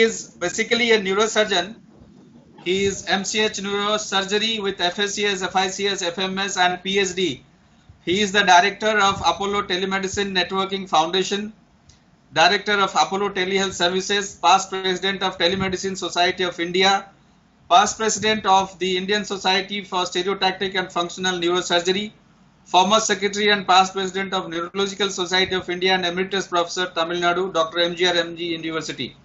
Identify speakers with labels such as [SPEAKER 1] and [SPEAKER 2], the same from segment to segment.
[SPEAKER 1] is basically a neurosurgeon. He is MCH neurosurgery with FSCS, FICS, FMS and PhD. He is the director of Apollo Telemedicine Networking Foundation, director of Apollo Telehealth Services, past president of Telemedicine Society of India, past president of the Indian Society for Stereotactic and Functional Neurosurgery, former secretary and past president of Neurological Society of India and emeritus professor Tamil Nadu, Dr. MGR MG University.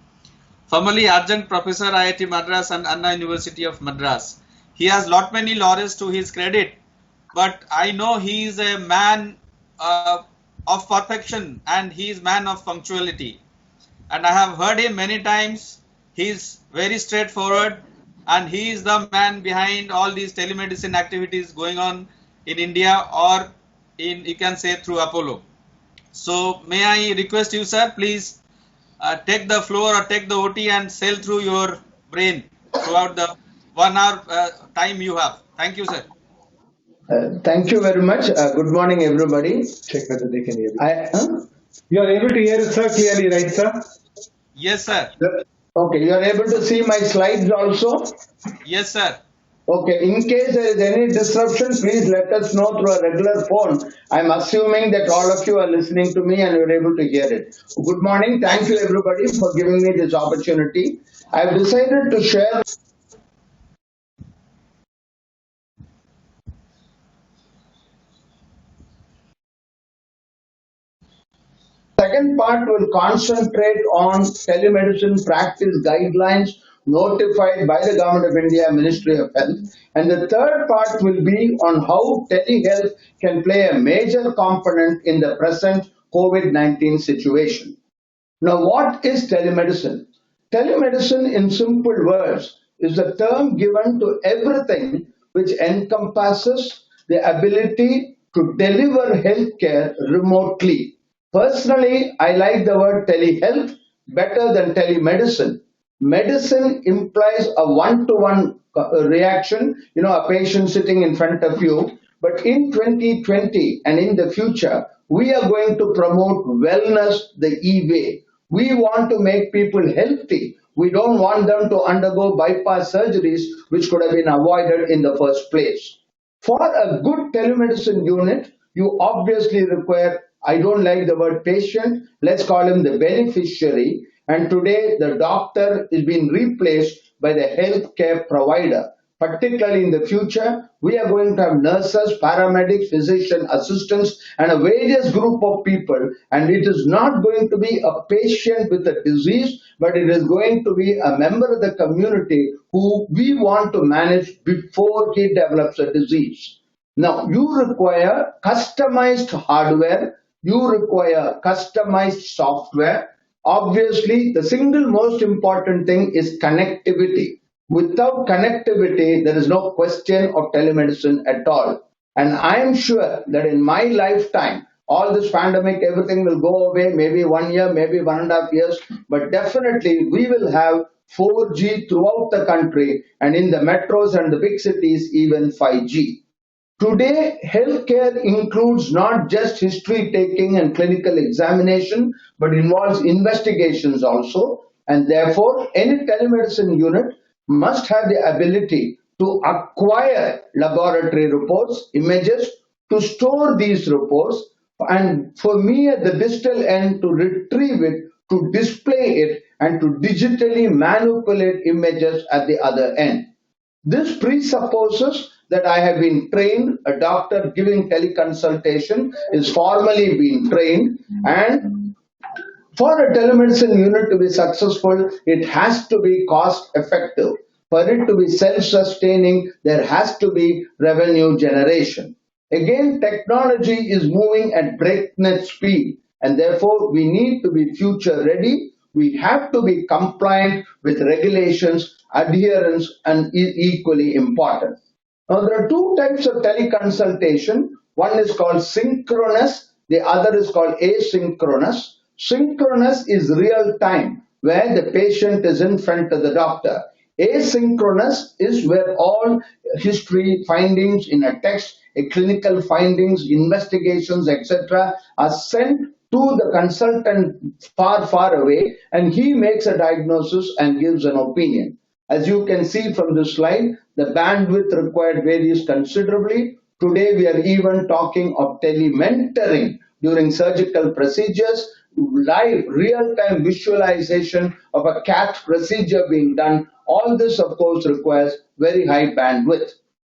[SPEAKER 1] Formerly adjunct professor IIT Madras and Anna University of Madras. He has lot many laurels to his credit, but I know he is a man of perfection and he is man of punctuality. And I have heard him many times. He is very straightforward and he is the man behind all these telemedicine activities going on in India or in, you can say, through Apollo. So may I request you, sir, please take the floor or take the OT and sail through your brain throughout the 1 hour time you have. Thank you, sir.
[SPEAKER 2] Thank you very much. Good morning, everybody.
[SPEAKER 3] Check whether they can hear you. You are able to hear it, sir, clearly, right, sir?
[SPEAKER 1] Yes, sir.
[SPEAKER 2] Okay, you are able to see my slides also?
[SPEAKER 1] Yes, sir.
[SPEAKER 2] Okay, in case there is any disruption, please let us know through a regular phone. I'm assuming that all of you are listening to me and you're able to hear it. Good morning. Thank you, everybody, for giving me this opportunity. I've decided to share. Second part will concentrate on telemedicine practice guidelines notified by the Government of India, Ministry of Health. And the third part will be on how telehealth can play a major component in the present COVID-19 situation. Now, what is telemedicine? Telemedicine, in simple words, is a term given to everything which encompasses the ability to deliver healthcare remotely. Personally, I like the word telehealth better than telemedicine. Medicine implies a one-to-one reaction, a patient sitting in front of you. But in 2020 and in the future, we are going to promote wellness the e-way. We want to make people healthy. We don't want them to undergo bypass surgeries, which could have been avoided in the first place. For a good telemedicine unit, you obviously require, I don't like the word patient, let's call him the beneficiary. And today the doctor is being replaced by the healthcare provider. Particularly in the future, we are going to have nurses, paramedics, physician assistants, and a various group of people. And it is not going to be a patient with a disease, but it is going to be a member of the community who we want to manage before he develops a disease. Now, you require customized hardware, you require customized software. Obviously, the single most important thing is connectivity. Without connectivity, there is no question of telemedicine at all. And I am sure that in my lifetime, all this pandemic, everything will go away, maybe 1 year, maybe 1.5 years, but definitely we will have 4G throughout the country and in the metros and the big cities, even 5G. Today, healthcare includes not just history taking and clinical examination, but involves investigations also. And therefore, any telemedicine unit must have the ability to acquire laboratory reports, images, to store these reports, and for me at the distal end to retrieve it, to display it, and to digitally manipulate images at the other end. This presupposes that I have been trained, a doctor giving teleconsultation is formally been trained, and for a telemedicine unit to be successful, it has to be cost effective. For it to be self-sustaining, there has to be revenue generation. Again, technology is moving at breakneck speed, and therefore we need to be future ready. We have to be compliant with regulations, adherence, and equally important. Now, there are two types of teleconsultation. One is called synchronous, the other is called asynchronous. Synchronous is real time, where the patient is in front of the doctor. Asynchronous is where all history findings in a text, a clinical findings, investigations, etc. are sent to the consultant far, far away, and he makes a diagnosis and gives an opinion. As you can see from this slide, the bandwidth required varies considerably. Today, we are even talking of telementoring during surgical procedures, live real-time visualization of a CAT procedure being done. All this, of course, requires very high bandwidth.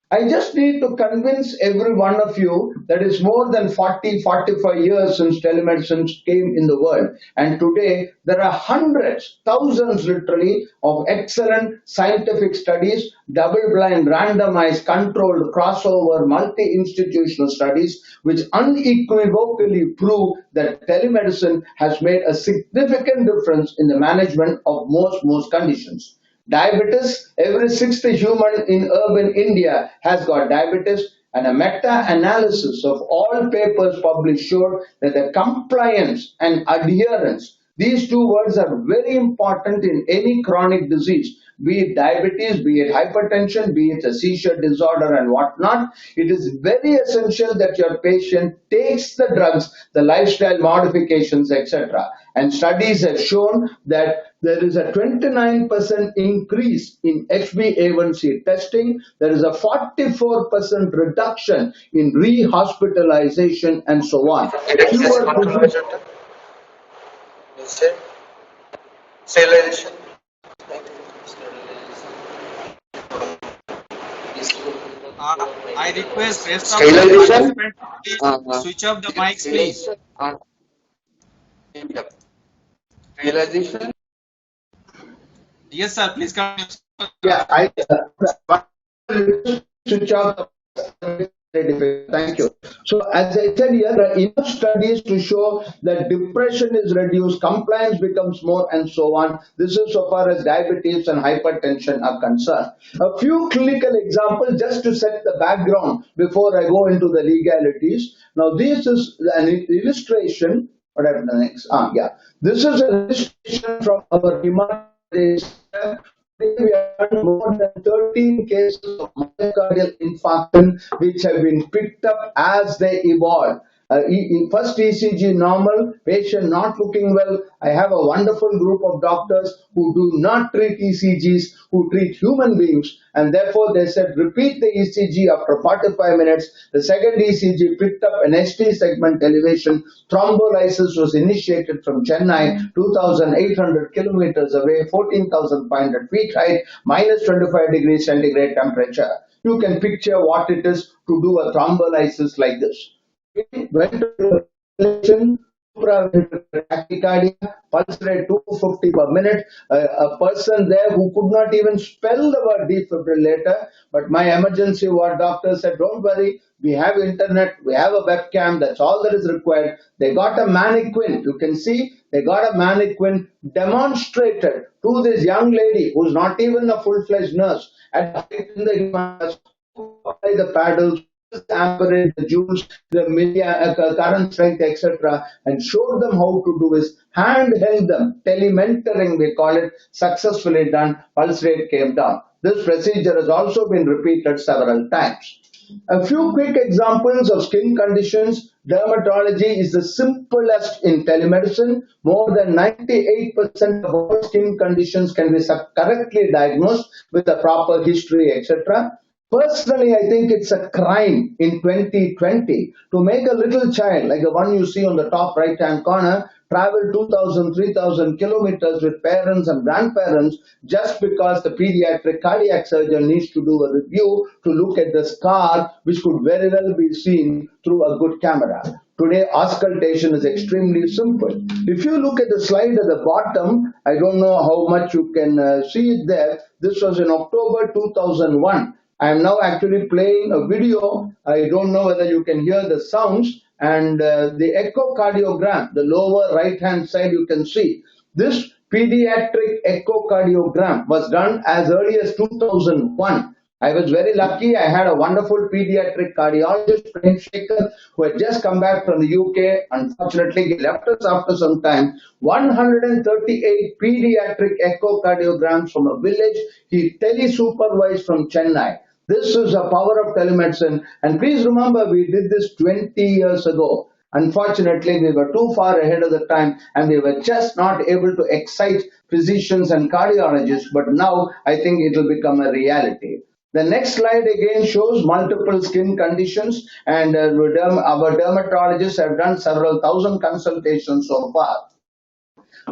[SPEAKER 2] I just need to convince every one of you that it's more than 40, 45 years since telemedicine came in the world. And today, there are hundreds, thousands literally, of excellent scientific studies, double-blind, randomized, controlled, crossover, multi-institutional studies, which unequivocally prove that telemedicine has made a significant difference in the management of most conditions. Diabetes, every sixth human in urban India has got diabetes, and a meta-analysis of all papers published showed that the compliance and adherence, these two words are very important in any chronic disease, be it diabetes, be it hypertension, be it a seizure disorder and whatnot. It is very essential that your patient takes the drugs, the lifestyle modifications, etc. And studies have shown that there is a 29% increase in HbA1c testing. There is a 44% reduction in rehospitalization and so on.
[SPEAKER 4] Sterilization.
[SPEAKER 1] I request rest of the participants to switch off the mics, please.
[SPEAKER 4] Realization.
[SPEAKER 1] Yes, sir. Please continue.
[SPEAKER 2] Yeah, I switch off. Thank you. So, as I said here, there are enough studies to show that depression is reduced, compliance becomes more, and so on. This is so far as diabetes and hypertension are concerned. A few clinical examples just to set the background before I go into the legalities. Now, this is an illustration. What happened next? This is an illustration from our Himalayan. We have more than 13 cases of myocardial infarction which have been picked up as they evolve. In first ECG normal, patient not looking well. I have a wonderful group of doctors who do not treat ECGs, who treat human beings, and therefore they said repeat the ECG after 45 minutes. The second ECG picked up an ST segment elevation. Thrombolysis was initiated from Chennai, 2,800 kilometers away, 14,500 feet height, minus 25 degrees centigrade temperature. You can picture what it is to do a thrombolysis like this. Went to the tachycardia, pulse rate 250 per minute. A person there who could not even spell the word defibrillator, but my emergency ward doctor said, don't worry, we have internet, we have a webcam, that's all that is required. They got a mannequin, you can see, they got a mannequin demonstrated to this young lady who's not even a full-fledged nurse at in the Himalayas, the paddles, amperage, the joules, the current strength, etc., and showed them how to do is handheld them. Telementoring, we call it, successfully done. Pulse rate came down. This procedure has also been repeated several times. A few quick examples of skin conditions. Dermatology is the simplest in telemedicine. More than 98% of all skin conditions can be correctly diagnosed with a proper history, etc. Personally, I think it's a crime in 2020 to make a little child, like the one you see on the top right-hand corner, travel 2,000, 3,000 kilometers with parents and grandparents just because the pediatric cardiac surgeon needs to do a review to look at the scar, which could very well be seen through a good camera. Today, auscultation is extremely simple. If you look at the slide at the bottom, I don't know how much you can see it there. This was in October 2001. I am now actually playing a video. I don't know whether you can hear the sounds, and the echocardiogram, the lower right hand side you can see. This pediatric echocardiogram was done as early as 2001. I was very lucky. I had a wonderful pediatric cardiologist, Prem Shekhar, who had just come back from the UK. Unfortunately, he left us after some time. 138 pediatric echocardiograms from a village he tele-supervised from Chennai. This is a power of telemedicine. And please remember, we did this 20 years ago. Unfortunately, we were too far ahead of the time and we were just not able to excite physicians and cardiologists, but now I think it will become a reality. The next slide again shows multiple skin conditions, and our dermatologists have done several thousand consultations so far.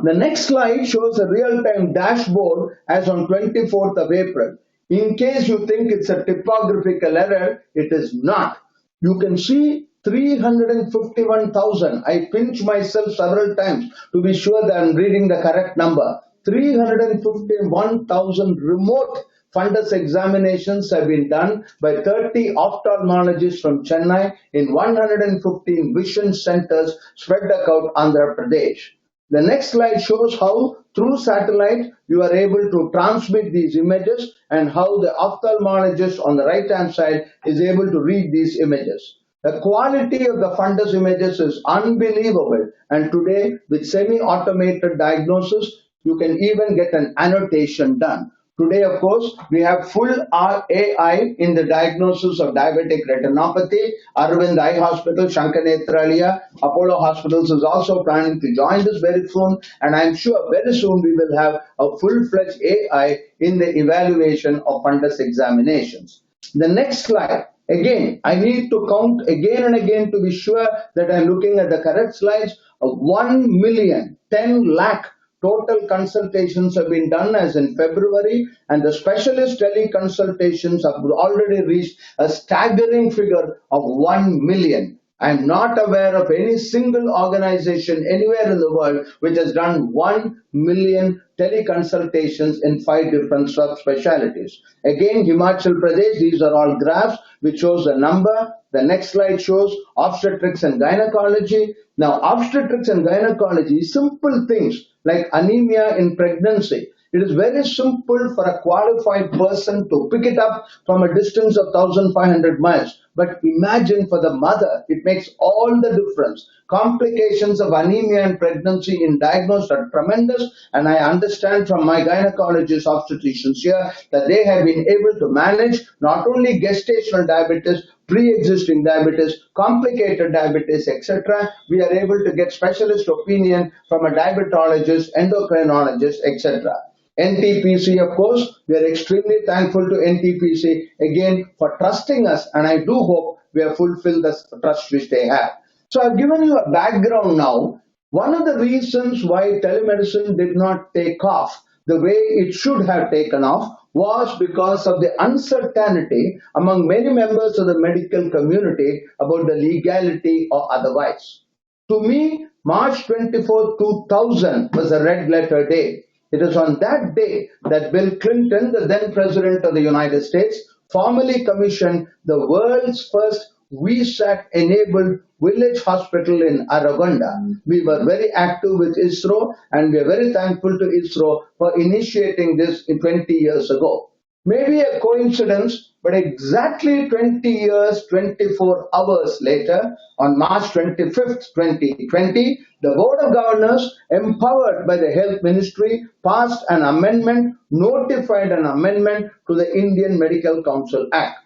[SPEAKER 2] The next slide shows a real-time dashboard as on 24th of April. In case you think it's a typographical error, it is not. You can see 351,000. I pinch myself several times to be sure that I'm reading the correct number. 351,000 remote fundus examinations have been done by 30 ophthalmologists from Chennai in 115 vision centers spread across Andhra Pradesh. The next slide shows how through satellite you are able to transmit these images and how the ophthalmologist on the right hand side is able to read these images. The quality of the fundus images is unbelievable, and today with semi-automated diagnosis you can even get an annotation done. Today, of course, we have full AI in the diagnosis of diabetic retinopathy. Arvind Eye Hospital, Shankar Nethralaya, Apollo Hospitals is also planning to join this very soon, and I'm sure very soon we will have a full-fledged AI in the evaluation of fundus examinations. The next slide. Again, I need to count again and again to be sure that I'm looking at the correct slides. 1,010,000 total consultations have been done as in February, and the specialist teleconsultations have already reached a staggering figure of 1 million. I am not aware of any single organization anywhere in the world which has done 1 million teleconsultations in 5 different subspecialties. Again, Himachal Pradesh, these are all graphs which shows the number. The next slide shows obstetrics and gynecology. Now, obstetrics and gynecology, simple things like anemia in pregnancy. It is very simple for a qualified person to pick it up from a distance of 1,500 miles. But imagine for the mother, it makes all the difference. Complications of anemia in pregnancy in diagnosed are tremendous, and I understand from my gynecologist obstetricians here that they have been able to manage not only gestational diabetes, pre-existing diabetes, complicated diabetes, etc. We are able to get specialist opinion from a diabetologist, endocrinologist, etc. NTPC, of course, we are extremely thankful to NTPC again for trusting us, and I do hope we have fulfilled the trust which they have. So I've given you a background now. One of the reasons why telemedicine did not take off the way it should have taken off was because of the uncertainty among many members of the medical community about the legality or otherwise. To me, March 24, 2000 was a red letter day. It is on that day that Bill Clinton, the then President of the United States, formally commissioned the world's first VSAT-enabled village hospital in Aragonda. We were very active with ISRO, and we are very thankful to ISRO for initiating this 20 years ago. Maybe a coincidence, but exactly 20 years, 24 hours later, on March 25th, 2020, the Board of Governors, empowered by the Health Ministry, passed an amendment, notified an amendment to the Indian Medical Council Act,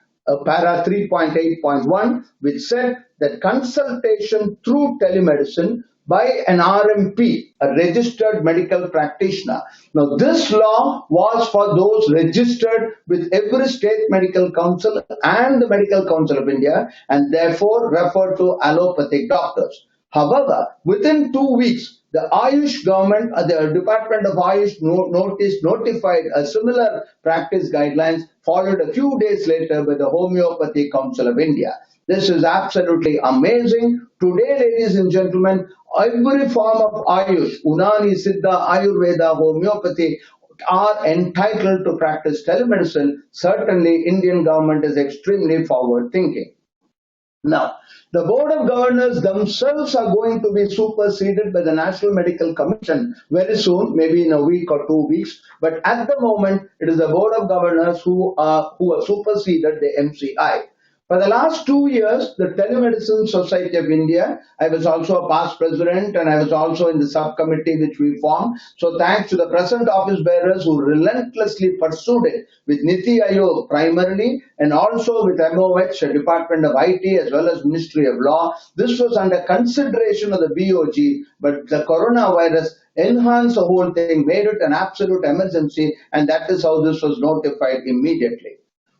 [SPEAKER 2] para 3.8.1, which said that consultation through telemedicine by an RMP, a registered medical practitioner. Now, this law was for those registered with every state medical council and the Medical Council of India, and therefore referred to allopathic doctors. However, within 2 weeks, the Ayush government, the Department of Ayush notified a similar practice guidelines, followed a few days later by the Homeopathy Council of India. This is absolutely amazing. Today, ladies and gentlemen, every form of Ayush, Unani, Siddha, Ayurveda, Homeopathy, are entitled to practice telemedicine. Certainly, Indian government is extremely forward thinking. Now, the Board of Governors themselves are going to be superseded by the National Medical Commission very soon, maybe in a week or 2 weeks. But at the moment, it is the Board of Governors who have superseded the MCI. For the last 2 years, the Telemedicine Society of India, I was also a past president and I was also in the subcommittee which we formed. So thanks to the present office bearers who relentlessly pursued it with Niti Aayog primarily and also with MOH, Department of IT as well as Ministry of Law. This was under consideration of the BOG, but the coronavirus enhanced the whole thing, made it an absolute emergency, and that is how this was notified immediately.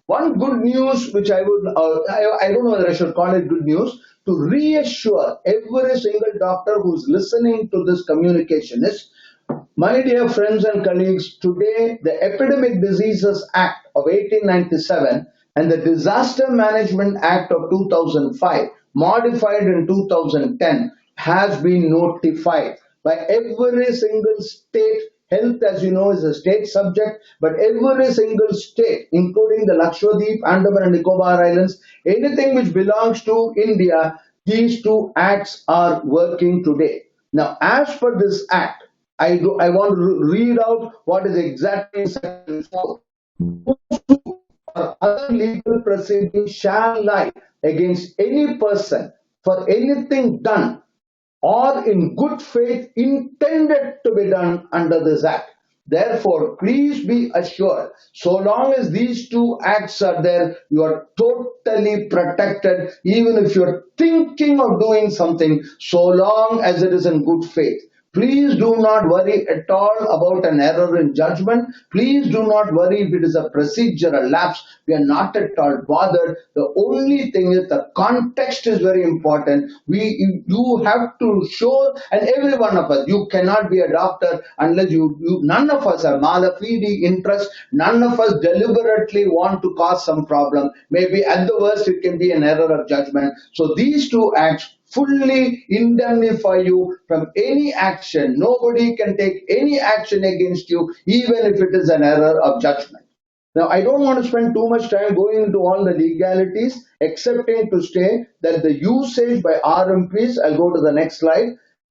[SPEAKER 2] One good news, which I don't know whether I should call it good news, to reassure every single doctor who's listening to this communication is, my dear friends and colleagues, today the Epidemic Diseases Act of 1897 and the Disaster Management Act of 2005, modified in 2010, has been notified by every single state. Health, as you know, is a state subject, but every single state, including the Lakshadweep, Andaman and Nicobar Islands, anything which belongs to India, these two acts are working today. Now, as per this act, I want to read out what is exactly in section 4. Or other legal proceedings shall lie against any person for anything done or in good faith intended to be done under this act. Therefore, please be assured, so long as these two acts are there, you are totally protected, even if you are thinking of doing something, so long as it is in good faith. Please do not worry at all about an error in judgment. Please do not worry if it is a procedural lapse. We are not at all bothered. The only thing is the context is very important. You have to show, and every one of us, you cannot be a doctor unless none of us have mala fide interest. None of us deliberately want to cause some problem. Maybe at the worst it can be an error of judgment. So these two acts fully indemnify you from any action. Nobody can take any action against you, even if it is an error of judgment. Now, I don't want to spend too much time going into all the legalities, excepting to say that the usage by RMPs, I'll go to the next slide.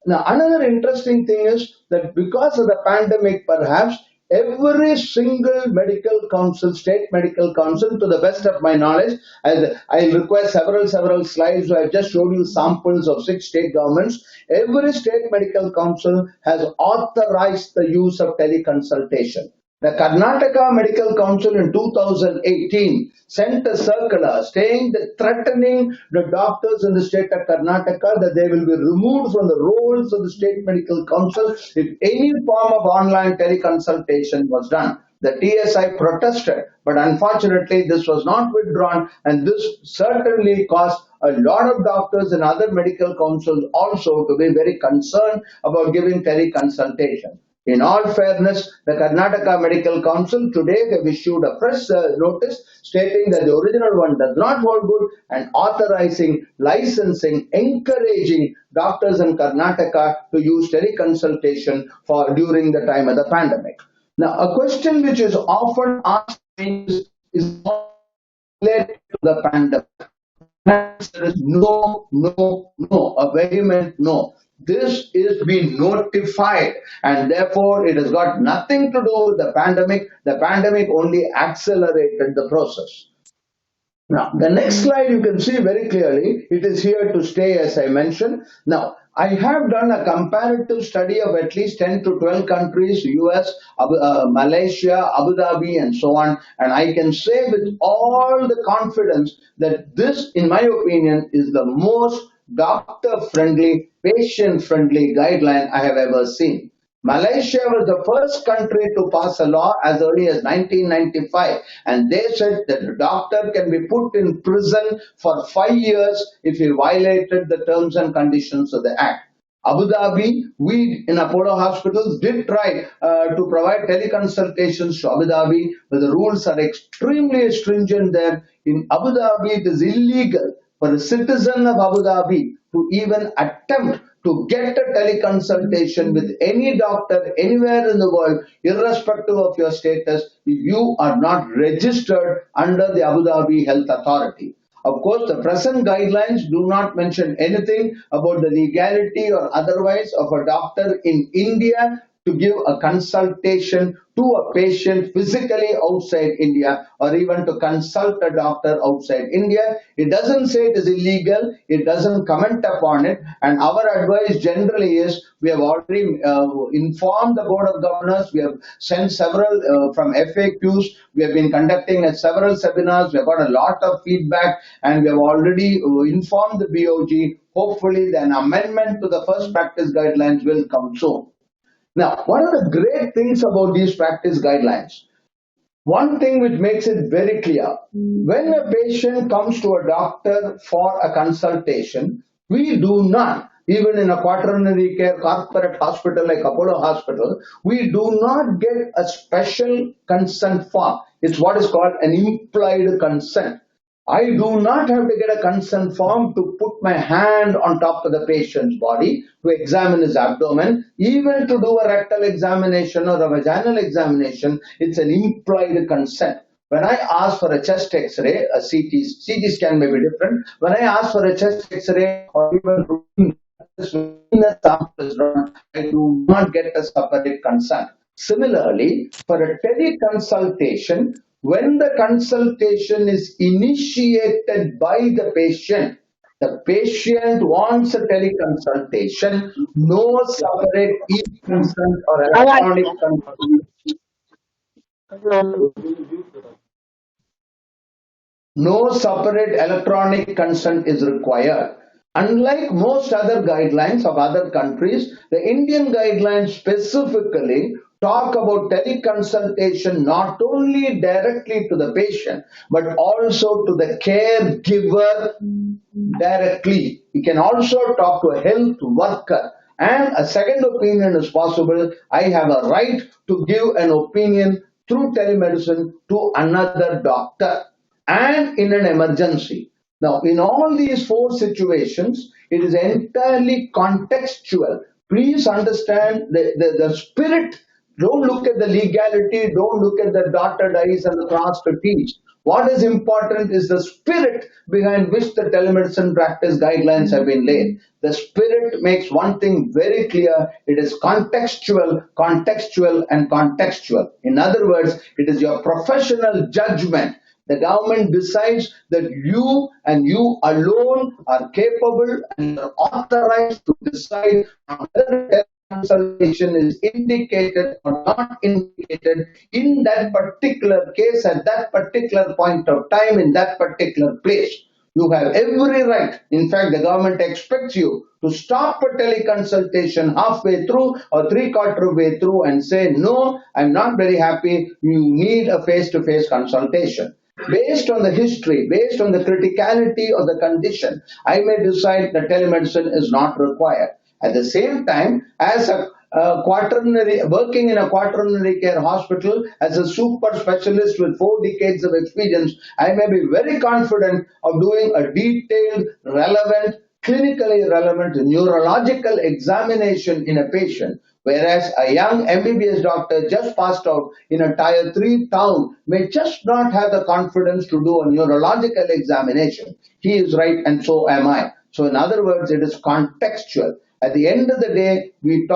[SPEAKER 2] Now, another interesting thing is that because of the pandemic, perhaps, every single medical council, state medical council, to the best of my knowledge, I request several slides. So I've just showed you samples of 6 state governments. Every state medical council has authorized the use of teleconsultation. The Karnataka Medical Council in 2018 sent a circular threatening the doctors in the state of Karnataka that they will be removed from the roles of the state medical council if any form of online teleconsultation was done. The TSI protested, but unfortunately this was not withdrawn, and this certainly caused a lot of doctors and other medical councils also to be very concerned about giving teleconsultation. In all fairness, the Karnataka Medical Council today have issued a press notice stating that the original one does not hold good and authorizing, licensing, encouraging doctors in Karnataka to use teleconsultation during the time of the pandemic. Now, a question which is often asked is related to the pandemic. There is no, a vehement no. This is being notified, and therefore it has got nothing to do with the pandemic. The pandemic only accelerated the process. Now, the next slide you can see very clearly, it is here to stay, as I mentioned. Now, I have done a comparative study of at least 10 to 12 countries, US, Malaysia, Abu Dhabi, and so on. And I can say with all the confidence that this, in my opinion, is the most doctor-friendly, patient-friendly guideline I have ever seen. Malaysia was the first country to pass a law as early as 1995, and they said that the doctor can be put in prison for 5 years if he violated the terms and conditions of the Act. Abu Dhabi, we in Apollo hospitals did try to provide teleconsultations to Abu Dhabi, but the rules are extremely stringent there. In Abu Dhabi, it is illegal for a citizen of Abu Dhabi to even attempt to get a teleconsultation with any doctor anywhere in the world, irrespective of your status, if you are not registered under the Abu Dhabi Health Authority. Of course, the present guidelines do not mention anything about the legality or otherwise of a doctor in India to give a consultation to a patient physically outside India, or even to consult a doctor outside India. It doesn't say it is illegal, it doesn't comment upon it, and our advice generally is we have already informed the Board of Governors, we have sent several from FAQs, we have been conducting several seminars, we have got a lot of feedback, and we have already informed the BOG. Hopefully, an amendment to the first practice guidelines will come soon. Now, one of the great things about these practice guidelines, one thing which makes it very clear, when a patient comes to a doctor for a consultation, we do not, even in a quaternary care corporate hospital like Apollo Hospital, we do not get a special consent form. It's what is called an implied consent. I do not have to get a consent form to put my hand on top of the patient's body to examine his abdomen, even to do a rectal examination or a vaginal examination. It's an implied consent. When I ask for a chest X-ray, a CT scan may be different. When I ask for a chest X-ray or even routine sample is run, I do not get a separate consent. Similarly, for a teleconsultation, when the consultation is initiated by the patient wants a teleconsultation, no separate e-consent or electronic no separate electronic consent is required. Unlike most other guidelines of other countries, the Indian guidelines specifically talk about teleconsultation not only directly to the patient, but also to the caregiver directly. You can also talk to a health worker. And a second opinion is possible. I have a right to give an opinion through telemedicine to another doctor and in an emergency. Now, in all these four situations, it is entirely contextual. Please understand the spirit. Don't look at the legality. Don't look at the dotted I's and the crossed T's. What is important is the spirit behind which the telemedicine practice guidelines have been laid. The spirit makes one thing very clear. It is contextual, contextual, and contextual. In other words, it is your professional judgment. The government decides that you and you alone are capable and are authorized to decide whether consultation is indicated or not indicated in that particular case at that particular point of time in that particular place. You have every right. In fact, the government expects you to stop a teleconsultation halfway through or three-quarter way through and say, no, I'm not very happy. You need a face-to-face consultation. Based on the history, based on the criticality of the condition, I may decide that telemedicine is not required. At the same time, as a working in a quaternary care hospital as a super specialist with 4 decades of experience, I may be very confident of doing a detailed, relevant, clinically relevant neurological examination in a patient. Whereas a young MBBS doctor just passed out in a tier 3 town may just not have the confidence to do a neurological examination. He is right and so am I. So in other words, it is contextual. At the end of the day, we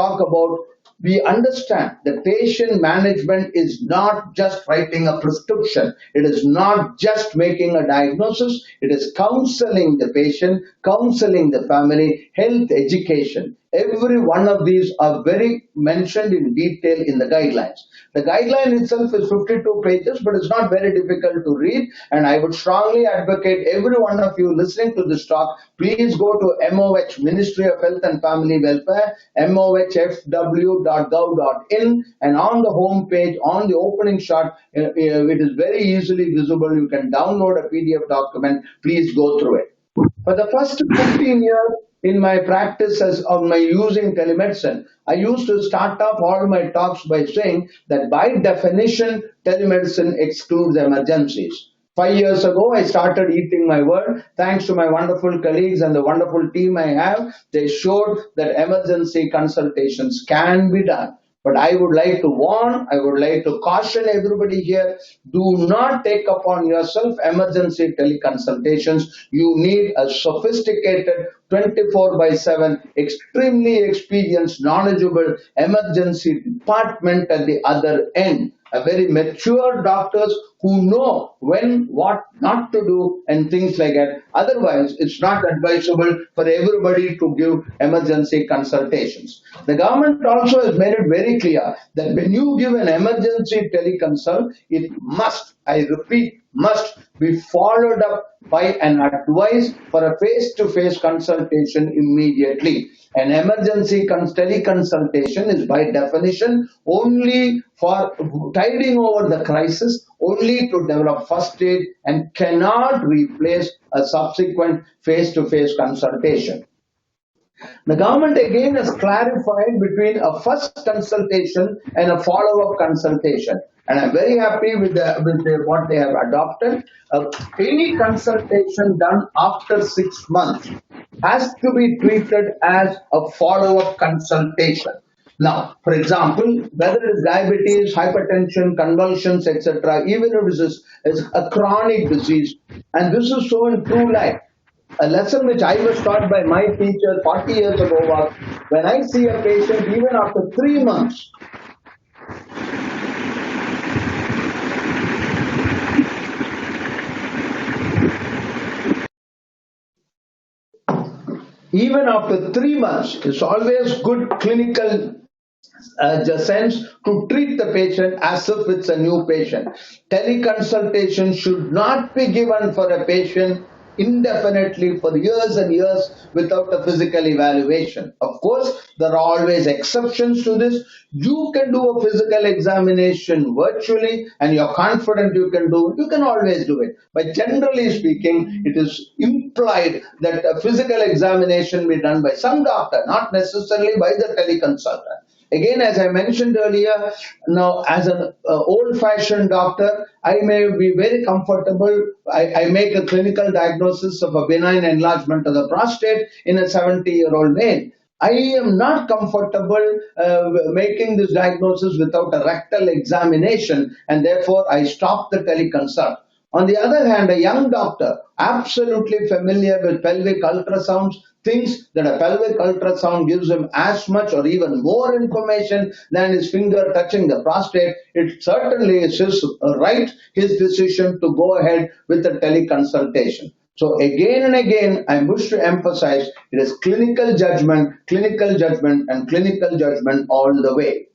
[SPEAKER 2] understand that patient management is not just writing a prescription. It is not just making a diagnosis. It is counseling the patient, counseling the family, health education. Every one of these are very mentioned in detail in the guidelines. The guideline itself is 52 pages, but it's not very difficult to read. And I would strongly advocate every one of you listening to this talk, please go to MOH, Ministry of Health and Family Welfare, mohfw.gov.in, and on the home page, on the opening shot, it is very easily visible. You can download a PDF document. Please go through it. For the first 15 years, in my practice on my using telemedicine, I used to start off all my talks by saying that by definition, telemedicine excludes emergencies. 5 years ago, I started eating my word. Thanks to my wonderful colleagues and the wonderful team I have, they showed that emergency consultations can be done. But I would like to warn, I would like to caution everybody here, do not take upon yourself emergency teleconsultations. You need a sophisticated 24 by 7, extremely experienced, knowledgeable emergency department at the other end. A very mature doctors who know when, what not to do and things like that. Otherwise, it's not advisable for everybody to give emergency consultations. The government also has made it very clear that when you give an emergency teleconsult, it must, I repeat, must be followed up by an advice for a face-to-face consultation immediately. An emergency teleconsultation is by definition only for tiding over the crisis, only to develop first aid, and cannot replace a subsequent face-to-face consultation. The government again has clarified between a first consultation and a follow-up consultation. And I'm very happy with what they have adopted. Any consultation done after 6 months has to be treated as a follow-up consultation. Now, for example, whether it is diabetes, hypertension, convulsions, etc., even if it is a chronic disease, and this is so in true life. A lesson which I was taught by my teacher 40 years ago was, when I see a patient, even after 3 months, it's always good clinical sense to treat the patient as if it's a new patient. Teleconsultation should not be given for a patient indefinitely for years and years without a physical evaluation. Of course, there are always exceptions to this. You can do a physical examination virtually and you're confident you can do it. You can always do it. But generally speaking, it is implied that a physical examination be done by some doctor, not necessarily by the teleconsultant. Again, as I mentioned earlier, now as an old-fashioned doctor, I may be very comfortable. I make a clinical diagnosis of a benign enlargement of the prostate in a 70-year-old male. I am not comfortable making this diagnosis without a rectal examination, and therefore I stop the teleconsult. On the other hand, a young doctor, absolutely familiar with pelvic ultrasounds, thinks that a pelvic ultrasound gives him as much or even more information than his finger touching the prostate. It certainly is his right, his decision to go ahead with the teleconsultation. So again and again, I wish to emphasize it is clinical judgment, and clinical judgment all the way.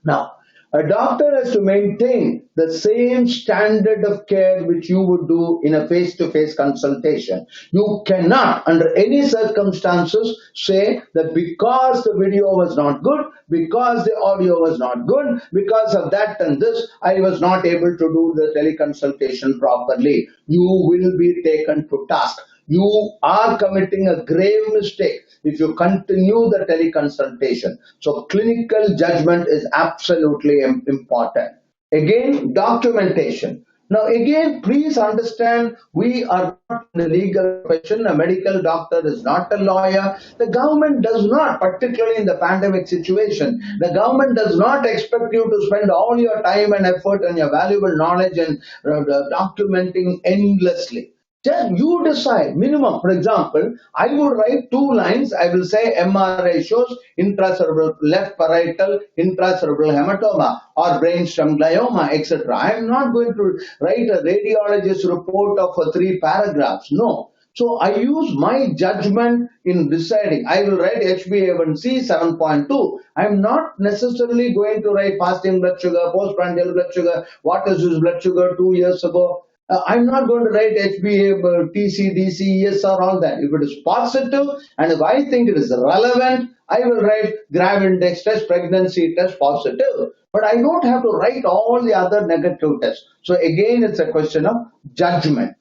[SPEAKER 2] Now, a doctor has to maintain the same standard of care which you would do in a face-to-face consultation. You cannot, under any circumstances, say that because the video was not good, because the audio was not good, because of that and this, I was not able to do the teleconsultation properly. You will be taken to task. You are committing a grave mistake if you continue the teleconsultation. So clinical judgment is absolutely important. Again, documentation. Now again, please understand, we are not in a legal profession. A medical doctor is not a lawyer. The government does not, particularly in the pandemic situation, the government does not expect you to spend all your time and effort and your valuable knowledge in documenting endlessly. Just you decide minimum. For example, I would write 2 lines. I will say MRI shows intracerebral left parietal intracerebral hematoma or brainstem glioma, etc. I am not going to write a radiologist report of 3 paragraphs. No. So I use my judgment in deciding. I will write HbA1c 7.2. I am not necessarily going to write fasting blood sugar, postprandial blood sugar, what is his blood sugar 2 years ago. I'm not going to write HbA, TC, DC, ESR, all that. If it is positive and if I think it is relevant, I will write grav index test, pregnancy test, positive. But I don't have to write all the other negative tests. So again, it's a question of judgment.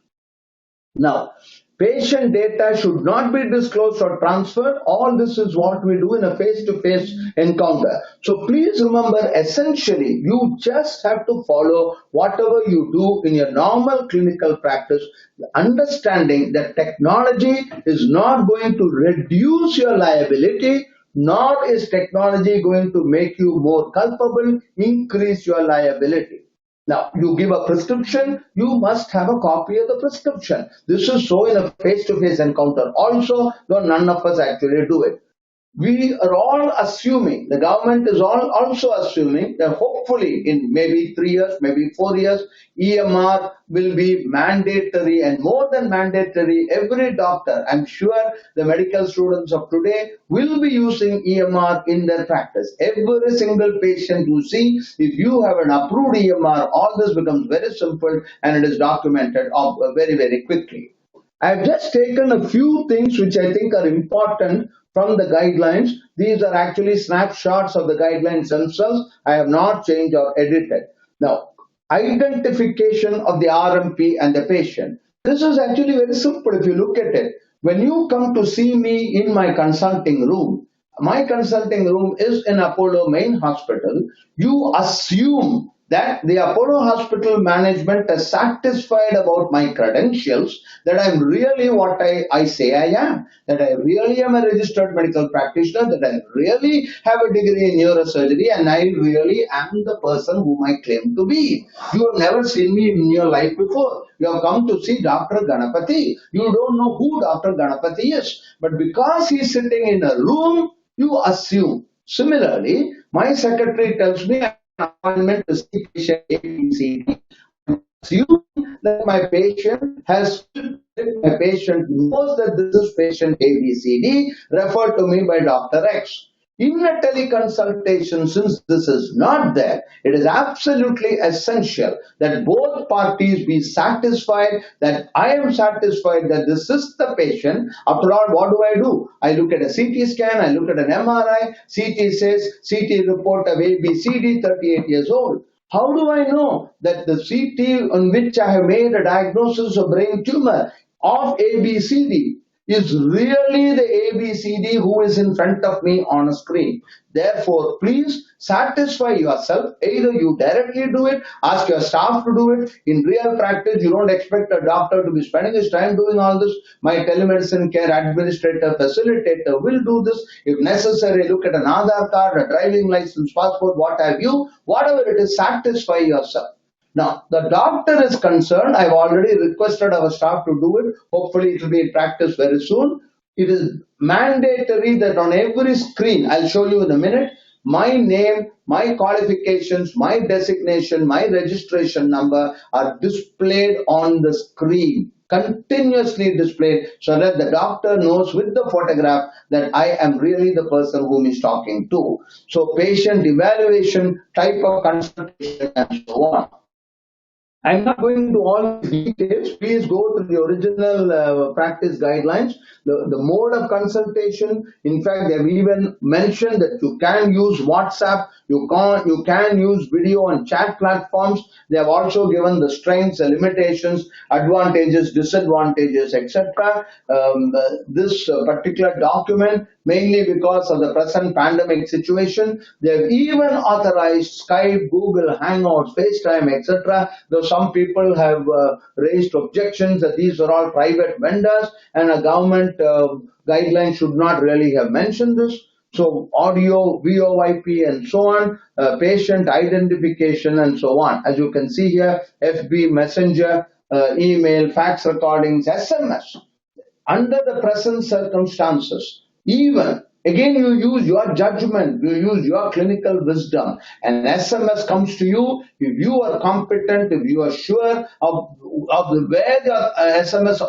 [SPEAKER 2] Now, patient data should not be disclosed or transferred. All this is what we do in a face-to-face encounter. So please remember, essentially, you just have to follow whatever you do in your normal clinical practice, understanding that technology is not going to reduce your liability nor is technology going to make you more culpable, increase your liability. Now, you give a prescription, you must have a copy of the prescription. This is so in a face-to-face encounter also, though none of us actually do it. We are all assuming, the government is all also assuming that hopefully in maybe 3 years, maybe 4 years, EMR will be mandatory, and more than mandatory, every doctor, I'm sure the medical students of today will be using EMR in their practice. Every single patient you see, if you have an approved EMR, all this becomes very simple and it is documented very, very quickly. I've just taken a few things which I think are important from the guidelines. These are actually snapshots of the guidelines themselves. I have not changed or edited. Now, identification of the RMP and the patient. This is actually very simple if you look at it. When you come to see me in my consulting room is in Apollo Main Hospital, you assume that the Apollo Hospital management is satisfied about my credentials, that I'm really what I say I am, that I really am a registered medical practitioner, that I really have a degree in neurosurgery, and I really am the person whom I claim to be. You have never seen me in your life before. You have come to see Dr. Ganapathy. You don't know who Dr. Ganapathy is. But because he's sitting in a room, you assume. Similarly, my secretary tells me appointment to see patient ABCD. Assume that my patient knows that this is patient ABCD, referred to me by Dr. X. In a teleconsultation, since this is not there, it is absolutely essential that both parties be satisfied, that I am satisfied that this is the patient. After all, what do? I look at a CT scan, I look at an MRI, CT says, CT report of ABCD, 38 years old. How do I know that the CT on which I have made a diagnosis of brain tumor of ABCD is really the ABCD who is in front of me on a screen? Therefore, please satisfy yourself. Either you directly do it, ask your staff to do it. In real practice, you don't expect a doctor to be spending his time doing all this. My telemedicine care administrator, facilitator will do this. If necessary, look at an Aadhaar card, a driving license, passport, what have you. Whatever it is, satisfy yourself. Now, the doctor is concerned. I've already requested our staff to do it. Hopefully, it will be in practice very soon. It is mandatory that on every screen, I'll show you in a minute, my name, my qualifications, my designation, my registration number are displayed on the screen, continuously displayed, so that the doctor knows with the photograph that I am really the person whom he's talking to. So, patient evaluation, type of consultation, and so on. I'm not going into all the details. Please go to the original practice guidelines. The mode of consultation, in fact, they've even mentioned that you can use WhatsApp, you can use video and chat platforms. They have also given the strengths, the limitations, advantages, disadvantages, etc. This particular document, mainly because of the present pandemic situation, they have even authorized Skype, Google Hangouts, FaceTime, etc. Though some people have raised objections that these are all private vendors and a government guideline should not really have mentioned this. So audio, VoIP and so on, patient identification and so on. As you can see here, FB, Messenger, email, fax recordings, SMS. Under the present circumstances, even again you use your judgment, you use your clinical wisdom. An SMS comes to you, if you are competent, if you are sure of where the SMS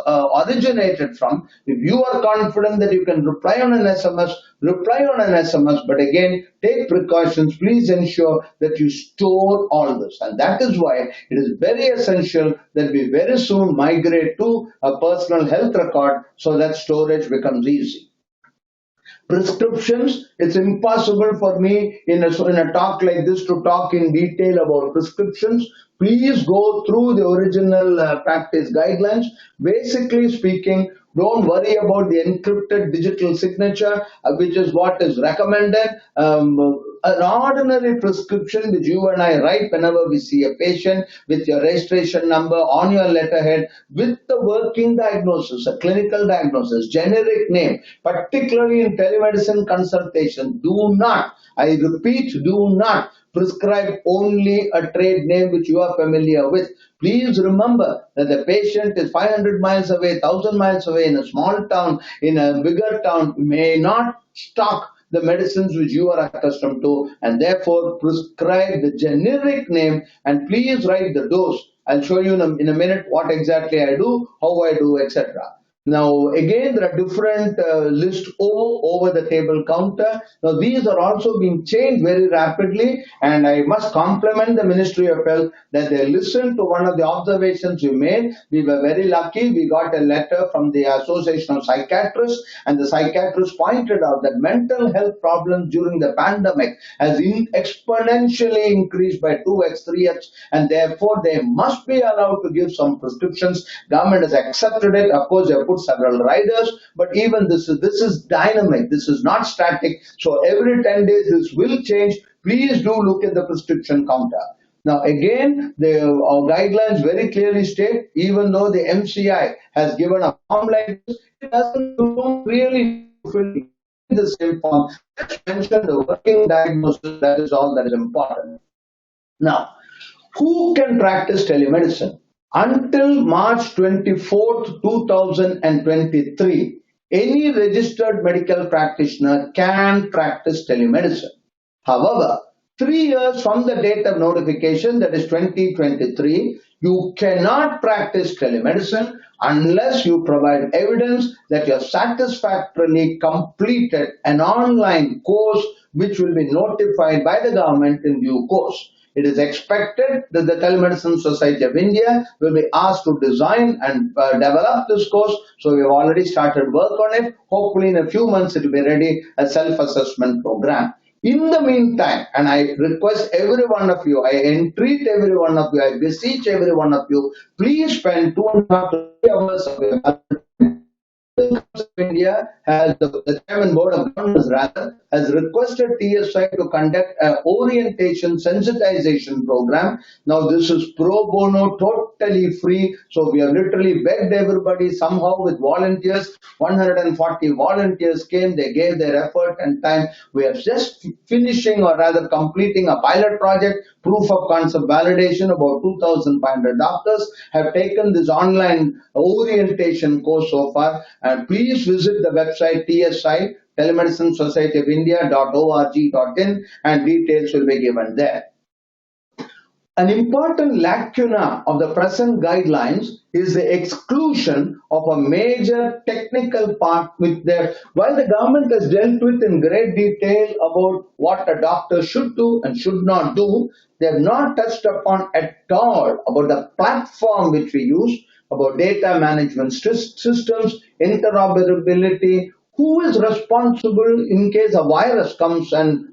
[SPEAKER 2] originated from, if you are confident that you can reply on an SMS, reply on an SMS. But again, take precautions. Please ensure that you store all this. And that is why it is very essential that we very soon migrate to a personal health record so that storage becomes easy. Prescriptions, it's impossible for me in a talk like this to talk in detail about prescriptions. Please go through the original practice guidelines. Basically speaking, don't worry about the encrypted digital signature, which is what is recommended. an ordinary prescription which you and I write whenever we see a patient with your registration number on your letterhead with the working diagnosis, a clinical diagnosis, generic name, particularly in telemedicine consultation. Do not, I repeat, do not prescribe only a trade name which you are familiar with. Please remember that the patient is 500 miles away, 1000 miles away in a small town, in a bigger town, may not stock the medicines which you are accustomed to, and therefore prescribe the generic name and please write the dose. I'll show you in a minute what exactly I do, how I do, etc. Now, again, there are different list O over the table counter. Now, these are also being changed very rapidly, and I must compliment the Ministry of Health that they listened to one of the observations we made. We were very lucky. We got a letter from the Association of Psychiatrists, and the psychiatrists pointed out that mental health problems during the pandemic has exponentially increased by 2x, 3x, and therefore they must be allowed to give some prescriptions. Government has accepted it. Of course, they have put several riders, but even this is dynamic. This is not static. So every 10 days this will change. Please do look at the prescription counter. Now again, the guidelines very clearly state, even though the MCI has given a form like this, it doesn't really fulfill the same form. Just mention the working diagnosis. That is all that is important. Now, who can practice telemedicine? Until March 24th, 2023, any registered medical practitioner can practice telemedicine. However, 3 years from the date of notification, that is 2023, you cannot practice telemedicine unless you provide evidence that you have satisfactorily completed an online course which will be notified by the government in due course. It is expected that the Telemedicine Society of India will be asked to design and develop this course. So we have already started work on it. Hopefully in a few months it will be ready, a self-assessment program. In the meantime, and I request every one of you, I entreat every one of you, I beseech every one of you, please spend 2.5 to 3 hours of your India has the Chairman Board of Governors rather has requested TSI to conduct an orientation sensitization program. Now this is pro bono, totally free. So we have literally begged everybody somehow with volunteers. 140 volunteers came, they gave their effort and time. We are just finishing or rather completing a pilot project, proof of concept validation. About 2,500 doctors have taken this online orientation course so far. And please visit the website TSI, Telemedicine Society of India.org.in, and details will be given there. An important lacuna of the present guidelines is the exclusion of a major technical part while the government has dealt with in great detail about what a doctor should do and should not do, they have not touched upon at all about the platform which we use, about data management systems, interoperability, who is responsible in case a virus comes and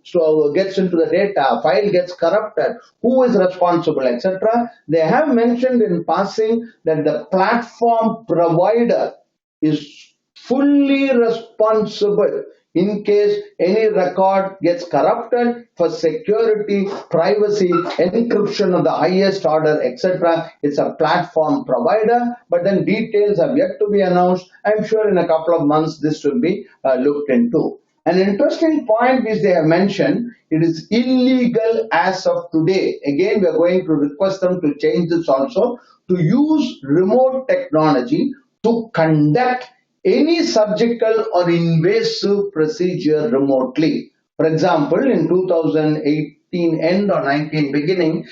[SPEAKER 2] gets into the data, file gets corrupted, who is responsible, etc. They have mentioned in passing that the platform provider is fully responsible in case any record gets corrupted for security, privacy, encryption of the highest order, etc. It's a platform provider, but then details have yet to be announced. I'm sure in a couple of months this will be looked into. An interesting point which they have mentioned, it is illegal as of today. Again, we are going to request them to change this also, to use remote technology to conduct any surgical or invasive procedure remotely. For example, in 2018 end or 19 beginning,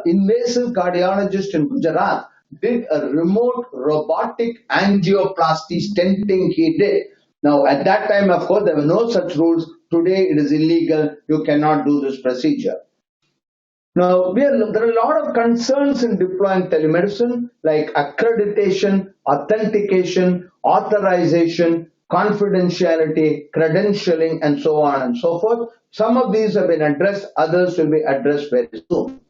[SPEAKER 2] invasive cardiologist in Gujarat did a remote robotic angioplasty stenting he did. Now, at that time, of course, there were no such rules. Today, it is illegal. You cannot do this procedure. Now, there are a lot of concerns in deploying telemedicine like accreditation, authentication, authorization, confidentiality, credentialing, and so on and so forth. Some of these have been addressed, others will be addressed very soon.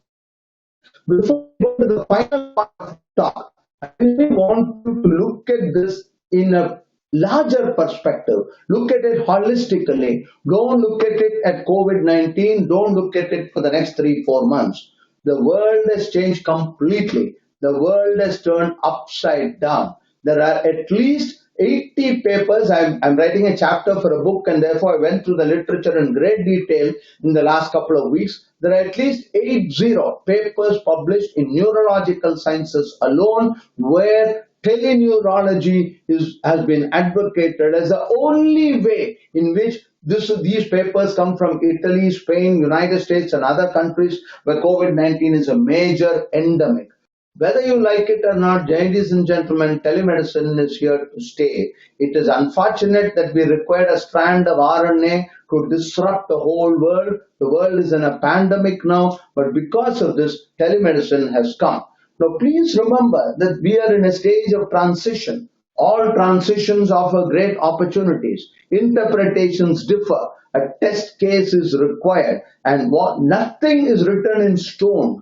[SPEAKER 2] Before we go to the final part of the talk, I really want you to look at this in a larger perspective. Look at it holistically. Don't look at it at COVID-19. Don't look at it for the next 3, 4 months. The world has changed completely. The world has turned upside down. There are at least 80 papers. I'm writing a chapter for a book, and therefore I went through the literature in great detail in the last couple of weeks. There are at least 80 papers published in neurological sciences alone where teleneurology has been advocated as the only way in which these papers come from Italy, Spain, United States, and other countries where COVID-19 is a major endemic. Whether you like it or not, ladies and gentlemen, telemedicine is here to stay. It is unfortunate that we required a strand of RNA to disrupt the whole world. The world is in a pandemic now, but because of this, telemedicine has come. Now, please remember that we are in a stage of transition. All transitions offer great opportunities. Interpretations differ. A test case is required, and nothing is written in stone.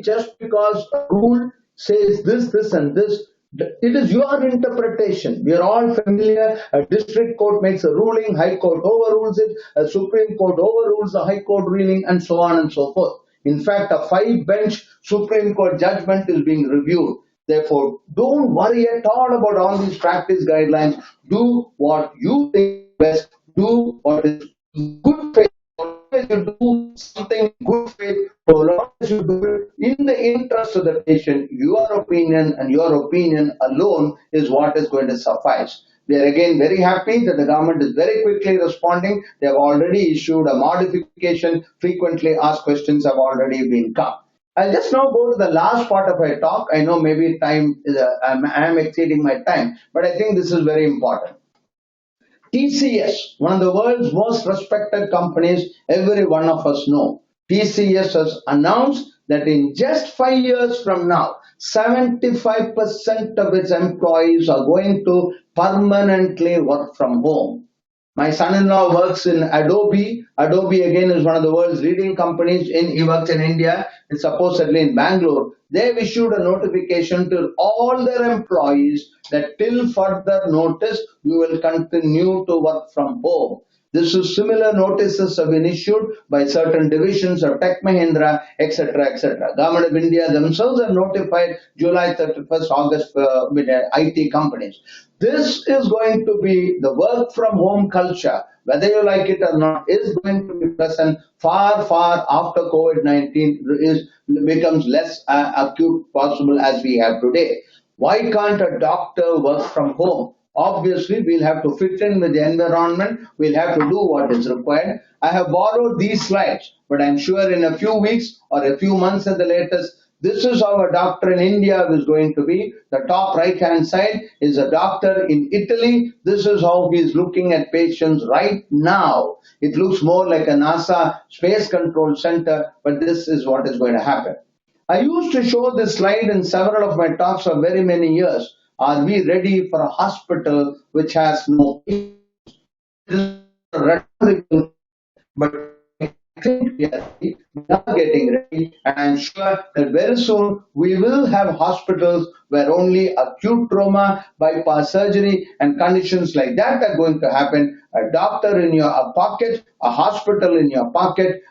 [SPEAKER 2] Just because a rule says this, and this, it is your interpretation. We are all familiar. A district court makes a ruling, High Court overrules it, a Supreme Court overrules the High Court ruling, and so on and so forth. In fact, a 5-bench Supreme Court judgment is being reviewed. Therefore, don't worry at all about all these practice guidelines. Do what you think best. Do what is good faith. As you do something good faith, so long as you do it in the interest of the patient, your opinion and your opinion alone is what is going to suffice. We are again very happy that the government is very quickly responding. They have already issued a modification. Frequently asked questions have already been come. I'll just now go to the last part of my talk. I know maybe time is I am exceeding my time, but I think this is very important. TCS, one of the world's most respected companies, every one of us know. TCS has announced that in just 5 years from now, 75% of its employees are going to permanently work from home. My son-in-law works in Adobe. Adobe again is one of the world's leading companies. He works in India and supposedly in Bangalore. They've issued a notification to all their employees that till further notice, you will continue to work from home. This is similar notices have been issued by certain divisions of Tech Mahindra, etc., etc. Government of India themselves have notified July 31st, August with IT companies. This is going to be the work from home culture, whether you like it or not, is going to be present far, far after COVID-19 becomes less acute possible as we have today. Why can't a doctor work from home? Obviously, we'll have to fit in with the environment. We'll have to do what is required. I have borrowed these slides, but I'm sure in a few weeks or a few months at the latest, this is how a doctor in India is going to be. The top right-hand side is a doctor in Italy. This is how he is looking at patients right now. It looks more like a NASA Space Control Center, but this is what is going to happen. I used to show this slide in several of my talks for very many years. Are we ready for a hospital which has no rhetorical, but I think we are getting ready, and I'm sure that very soon we will have hospitals where only acute trauma, bypass surgery, and conditions like that are going to happen. A doctor in your pocket, a hospital in your pocket,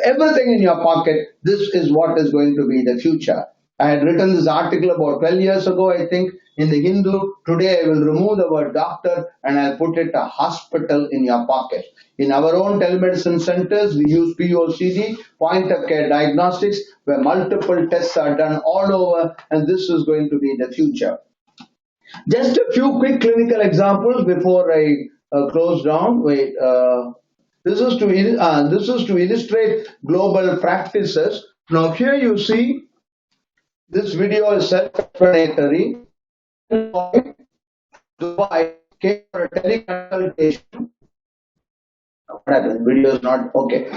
[SPEAKER 2] everything in your pocket. This is what is going to be the future. I had written this article about 12 years ago, I think, in the Hindu. Today I will remove the word doctor and I'll put it a hospital in your pocket. In our own telemedicine centers, we use POCD, point of care diagnostics, where multiple tests are done all over, and this is going to be the future. Just a few quick clinical examples before I close down. This is to illustrate global practices. Now here you see this video is self-explanatory. Dubai came for a teleconsultation. What happened? Video is not okay.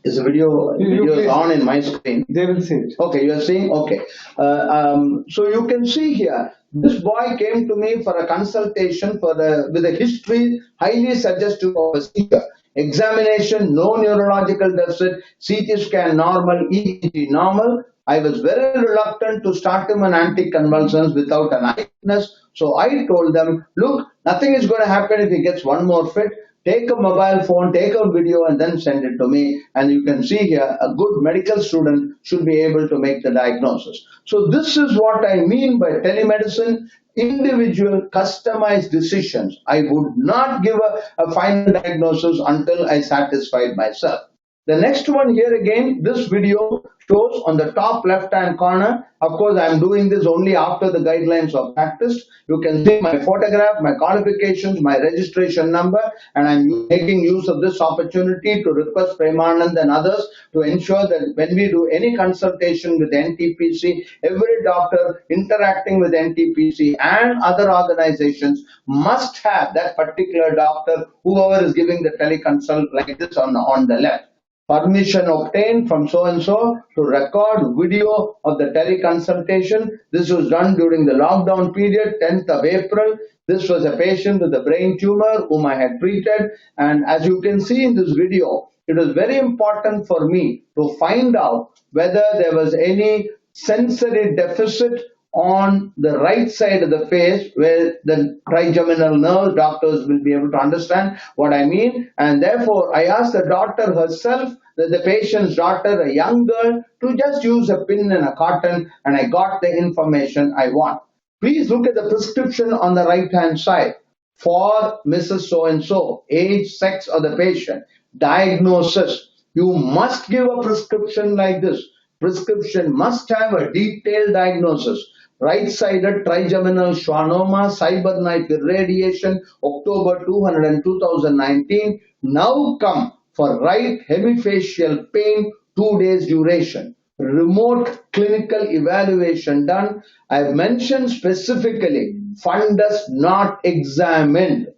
[SPEAKER 2] Is the video is on in my screen?
[SPEAKER 3] They will see it.
[SPEAKER 2] Okay, you are seeing? Okay. So you can see here, this boy came to me for a consultation with a history highly suggestive of a seizure. Examination, no neurological deficit, CT scan normal, EEG normal. I was very reluctant to start him on anticonvulsants without an eyewitness. So I told them, look, nothing is going to happen if he gets one more fit. Take a mobile phone, take a video, and then send it to me. And you can see here, a good medical student should be able to make the diagnosis. So this is what I mean by telemedicine, individual customized decisions. I would not give a final diagnosis until I satisfied myself. The next one here again, this video shows on the top left hand corner. Of course, I am doing this only after the guidelines are practiced. You can see my photograph, my qualifications, my registration number, and I'm making use of this opportunity to request Premanand and others to ensure that when we do any consultation with NTPC, every doctor interacting with NTPC and other organizations must have that particular doctor, whoever is giving the teleconsult like this on the left. Permission obtained from so and so to record video of the teleconsultation. This was done during the lockdown period, 10th of April. This was a patient with a brain tumor whom I had treated. And as you can see in this video, it was very important for me to find out whether there was any sensory deficit on the right side of the face where the trigeminal nerve, doctors will be able to understand what I mean. And therefore, I asked the doctor herself, the patient's daughter, a young girl, to just use a pin and a cotton, and I got the information I want. Please look at the prescription on the right hand side. For Mrs. So-and-so, age, sex of the patient, diagnosis. You must give a prescription like this. Prescription must have a detailed diagnosis. Right-sided trigeminal schwannoma, cyberknife irradiation, October 2019. Now come for right hemifacial pain, 2 days duration. Remote clinical evaluation done. I've mentioned specifically, fundus not examined.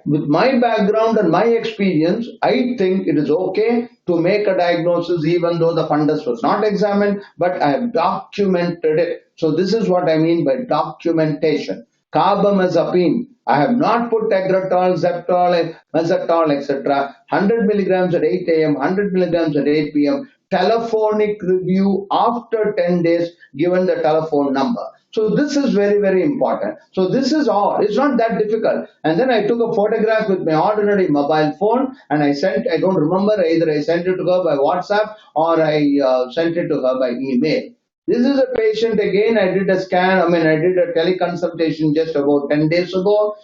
[SPEAKER 2] With my background and my experience, I think it is okay to make a diagnosis even though the fundus was not examined, but I have documented it. So this is what I mean by documentation. Carbamazepine, I have not put Tegretol, Zeptol, Mazatol, etc. 100 milligrams at 8 a.m., 100 milligrams at 8 p.m. Telephonic review after 10 days given the telephone number. So this is very, very important. So this is all. It's not that difficult. And then I took a photograph with my ordinary mobile phone and I don't remember, either I sent it to her by WhatsApp or I sent it to her by email. This is a patient again. I did a teleconsultation just about 10 days ago.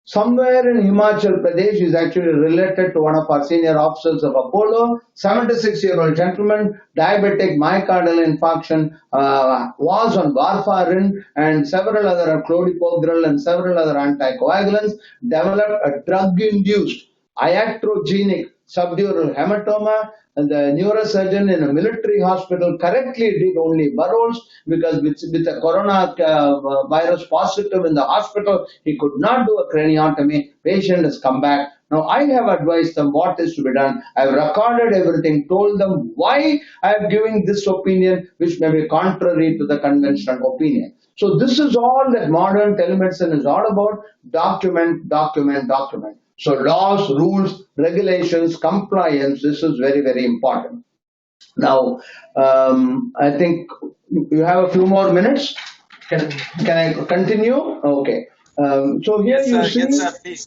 [SPEAKER 2] Somewhere in Himachal Pradesh, is actually related to one of our senior officers of Apollo. 76-year-old gentleman, diabetic myocardial infarction, was on warfarin and several other clopidogrel and several other anticoagulants, developed a drug-induced iatrogenic subdural hematoma. And the neurosurgeon in a military hospital correctly did only Burroughs because with a corona virus positive in the hospital, he could not do a craniotomy. Patient has come back. Now I have advised them what is to be done. I have recorded everything, told them why I am giving this opinion, which may be contrary to the conventional opinion. So this is all that modern telemedicine is all about. Document, document, document. So laws, rules, regulations, compliance, this is very, very important. Now, I think you have a few more minutes. Can I continue? Okay. So here you see.
[SPEAKER 1] Yes, sir, please.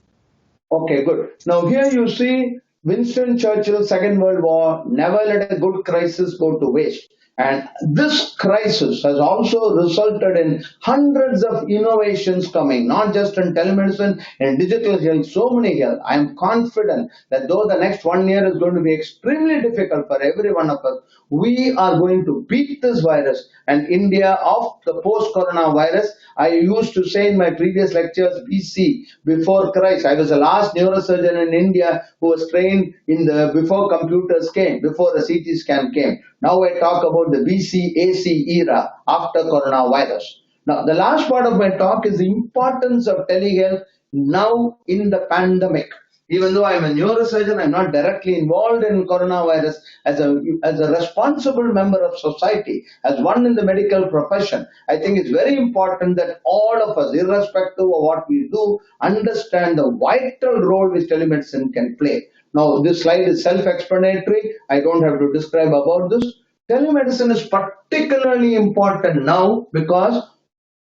[SPEAKER 2] Okay, good. Now here you see Winston Churchill's Second World War, never let a good crisis go to waste. And this crisis has also resulted in hundreds of innovations coming, not just in telemedicine and digital health, so many health. I am confident that though the next 1 year is going to be extremely difficult for every one of us, we are going to beat this virus. And India of the post-coronavirus, I used to say in my previous lectures, BC, before Christ. I was the last neurosurgeon in India who was trained before computers came, before the CT scan came. Now I talk about the BC AC era after coronavirus. Now the last part of my talk is the importance of telehealth now in the pandemic. Even though I'm a neurosurgeon, I'm not directly involved in coronavirus. As a responsible member of society, as one in the medical profession, I think it's very important that all of us, irrespective of what we do, understand the vital role which telemedicine can play. Now, this slide is self-explanatory. I don't have to describe about this. Telemedicine is particularly important now because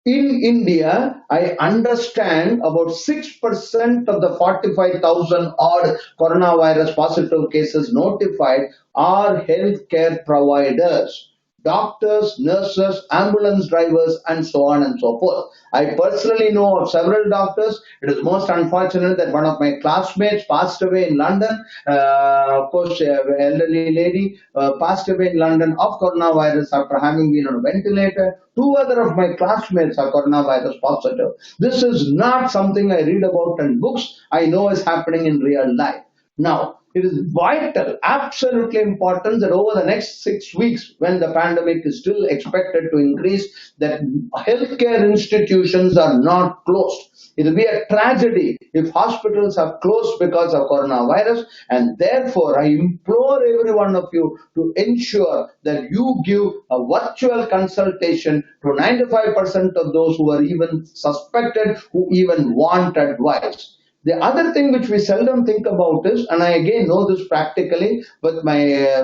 [SPEAKER 2] in India, I understand about 6% of the 45,000 odd coronavirus positive cases notified are healthcare providers, doctors, nurses, ambulance drivers, and so on and so forth. I personally know of several doctors. It is most unfortunate that one of my classmates passed away in London. Of course, elderly lady passed away in London of coronavirus after having been on a ventilator. Two other of my classmates are coronavirus positive. This is not something I read about in books. I know is happening in real life. Now, it is vital, absolutely important that over the next 6 weeks, when the pandemic is still expected to increase, that healthcare institutions are not closed. It will be a tragedy if hospitals are closed because of coronavirus, and therefore I implore every one of you to ensure that you give a virtual consultation to 95% of those who are even suspected, who even want advice. The other thing which we seldom think about is, and I again know this practically with my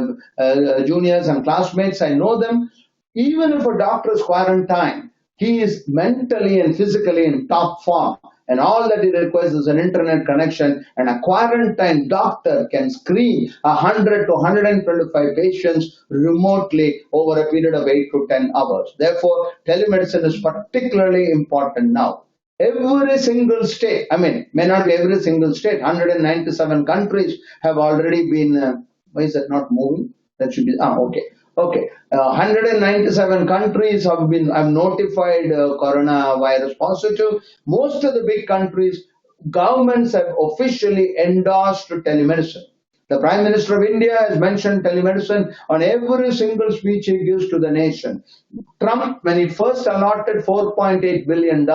[SPEAKER 2] juniors and classmates, I know them, even if a doctor is quarantined, he is mentally and physically in top form. And all that he requires is an internet connection, and a quarantine doctor can screen 100 to 125 patients remotely over a period of 8 to 10 hours. Therefore, telemedicine is particularly important now. Every single state, I mean, may not be every single state, 197 countries have already been, why is that not moving? That should be, okay. Okay, 197 countries have notified coronavirus positive. Most of the big countries, governments have officially endorsed telemedicine. The Prime Minister of India has mentioned telemedicine on every single speech he gives to the nation. Trump, when he first allotted $4.8 billion,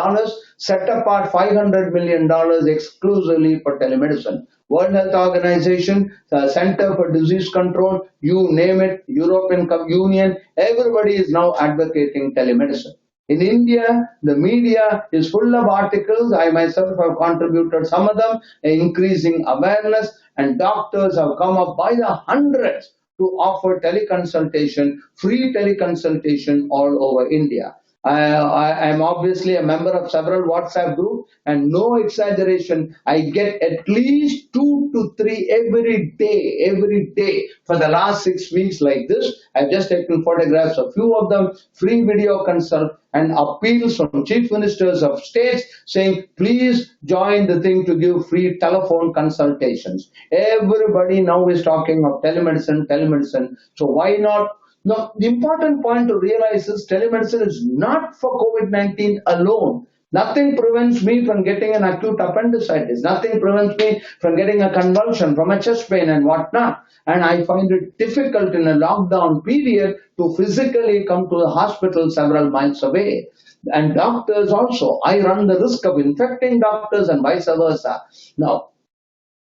[SPEAKER 2] set apart $500 million exclusively for telemedicine. World Health Organization, the Center for Disease Control, you name it, European Union, everybody is now advocating telemedicine. In India, the media is full of articles. I myself have contributed some of them, increasing awareness, and doctors have come up by the hundreds to offer teleconsultation, free teleconsultation all over India. I am obviously a member of several WhatsApp groups, and no exaggeration, I get at least 2 to 3 every day for the last 6 weeks like this. I've just taken photographs of few of them, free video consult, and appeals from chief ministers of states saying, please join the thing to give free telephone consultations. Everybody now is talking of telemedicine. So why not? Now, the important point to realize is telemedicine is not for COVID-19 alone. Nothing prevents me from getting an acute appendicitis. Nothing prevents me from getting a convulsion, from a chest pain and whatnot. And I find it difficult in a lockdown period to physically come to the hospital several miles away. And doctors also, I run the risk of infecting doctors and vice versa. Now,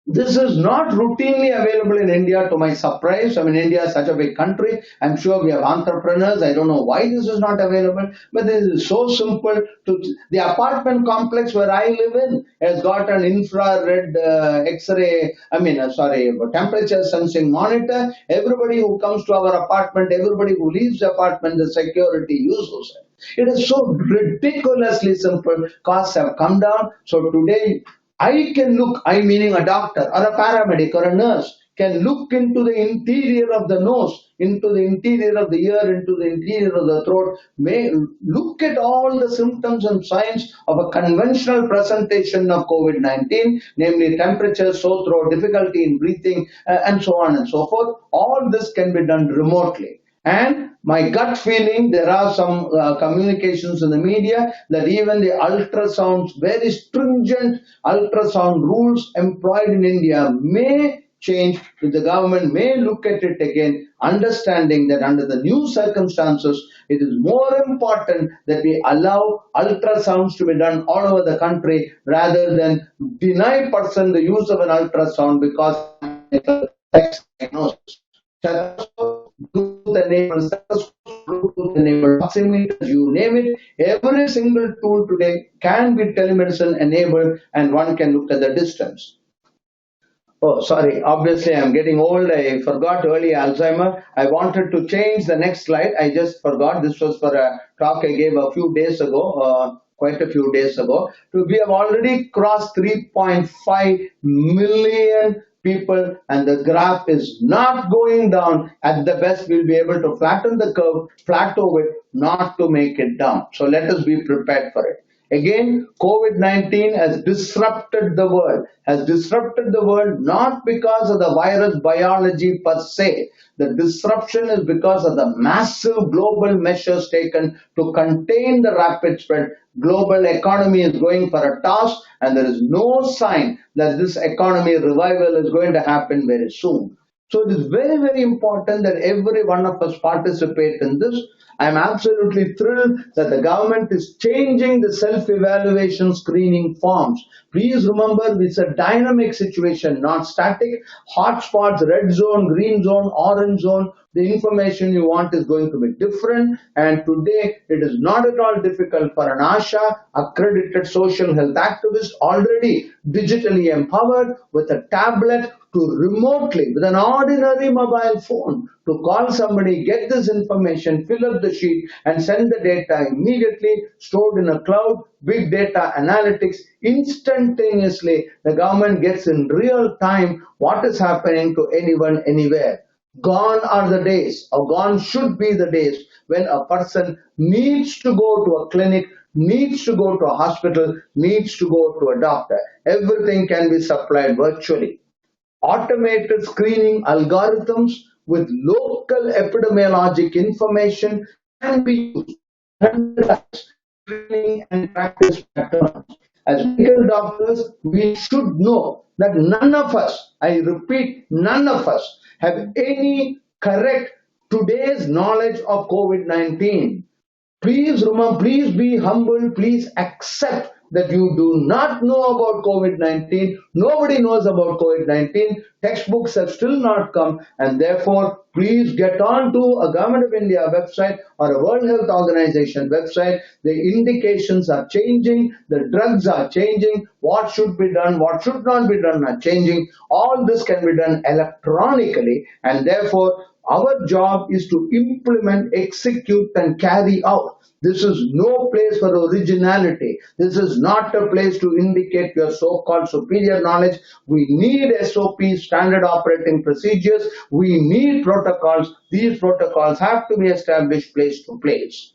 [SPEAKER 2] this is not routinely available in India, to my surprise. I mean, India is such a big country. I'm sure we have entrepreneurs. I don't know why this is not available, but this is so simple. The apartment complex where I live in has got an infrared X-ray, temperature sensing monitor. Everybody who comes to our apartment, everybody who leaves the apartment, the security uses it. It is so ridiculously simple. Costs have come down. So today, I can look, I meaning a doctor or a paramedic or a nurse, can look into the interior of the nose, into the interior of the ear, into the interior of the throat, may look at all the symptoms and signs of a conventional presentation of COVID-19, namely temperature, sore throat, difficulty in breathing, and so on and so forth. All this can be done remotely. And my gut feeling, there are some communications in the media that even the ultrasounds, very stringent ultrasound rules employed in India may change. The government may look at it again, understanding that under the new circumstances, it is more important that we allow ultrasounds to be done all over the country rather than deny person the use of an ultrasound because it's diagnosis. Bluetooth-enabled oximeters, you name it, every single tool today can be telemedicine enabled and one can look at the distance. Oh, sorry. Obviously, I'm getting old. I forgot early Alzheimer. I wanted to change the next slide. I just forgot. This was for a talk I gave a few days ago, quite a few days ago. So we have already crossed 3.5 million people, and the graph is not going down. At the best, we'll be able to flatten the curve, plateau it, not to make it down. So let us be prepared for it. Again, COVID-19 has disrupted the world not because of the virus biology per se. The disruption is because of the massive global measures taken to contain the rapid spread. Global economy is going for a toss, and there is no sign that this economy revival is going to happen very soon. So it is very, very important that every one of us participate in this. I am absolutely thrilled that the government is changing the self-evaluation screening forms. Please remember, it's a dynamic situation, not static. Hotspots, red zone, green zone, orange zone, the information you want is going to be different. And today, it is not at all difficult for an ASHA, accredited social health activist, already digitally empowered with a tablet, to remotely, with an ordinary mobile phone, to call somebody, get this information, fill up the sheet, and send the data immediately, stored in a cloud, big data analytics. Instantaneously, the government gets in real time what is happening to anyone, anywhere. Gone are the days, or gone should be the days, when a person needs to go to a clinic, needs to go to a hospital, needs to go to a doctor. Everything can be supplied virtually. Automated screening algorithms with local epidemiologic information can be used to standardize screening and practice patterns. As medical doctors, we should know that none of us, I repeat, none of us have any correct today's knowledge of COVID-19. Please remember, please be humble, please accept that you do not know about COVID-19. Nobody knows about COVID-19. Textbooks have still not come, and therefore, please get on to a Government of India website or a World Health Organization website. The indications are changing, the drugs are changing, what should be done, what should not be done are changing. All this can be done electronically, and therefore, our job is to implement, execute, and carry out. This is no place for originality. This is not a place to indicate your so-called superior knowledge. We need SOPs, standard operating procedures. We need protocols. These protocols have to be established place to place.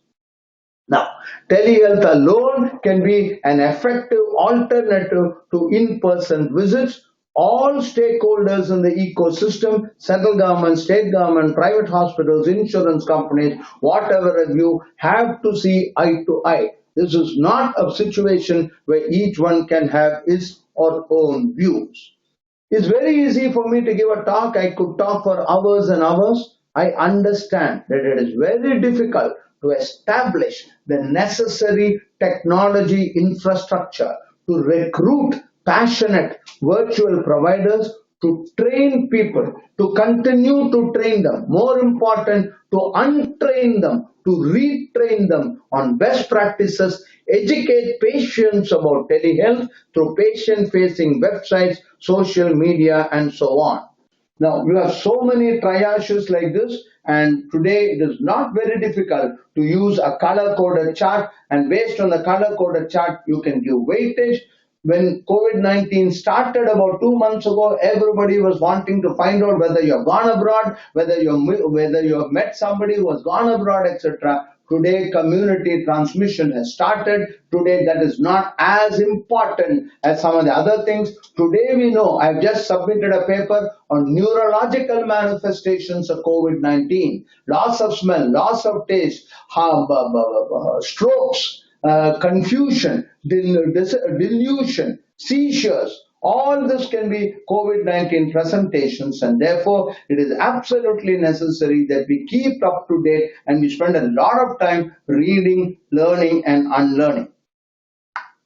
[SPEAKER 2] Now, telehealth alone can be an effective alternative to in-person visits. All stakeholders in the ecosystem, central government, state government, private hospitals, insurance companies, whatever of you, have to see eye to eye. This is not a situation where each one can have his or own views. It's very easy for me to give a talk. I could talk for hours and hours. I understand that it is very difficult to establish the necessary technology infrastructure to recruit passionate virtual providers, to train people, to continue to train them. More important, to untrain them, to retrain them on best practices, educate patients about telehealth through patient-facing websites, social media, and so on. Now, you have so many triages like this, and today it is not very difficult to use a color-coded chart, and based on the color-coded chart, you can give weightage. When COVID-19 started about 2 months ago, everybody was wanting to find out whether you have gone abroad, whether you have met somebody who has gone abroad, etc. Today, community transmission has started. Today, that is not as important as some of the other things. Today, we know, I've just submitted a paper on neurological manifestations of COVID-19. Loss of smell, loss of taste, strokes, confusion, delusion, seizures. All this can be COVID-19 presentations, and therefore it is absolutely necessary that we keep up to date and we spend a lot of time reading, learning, and unlearning.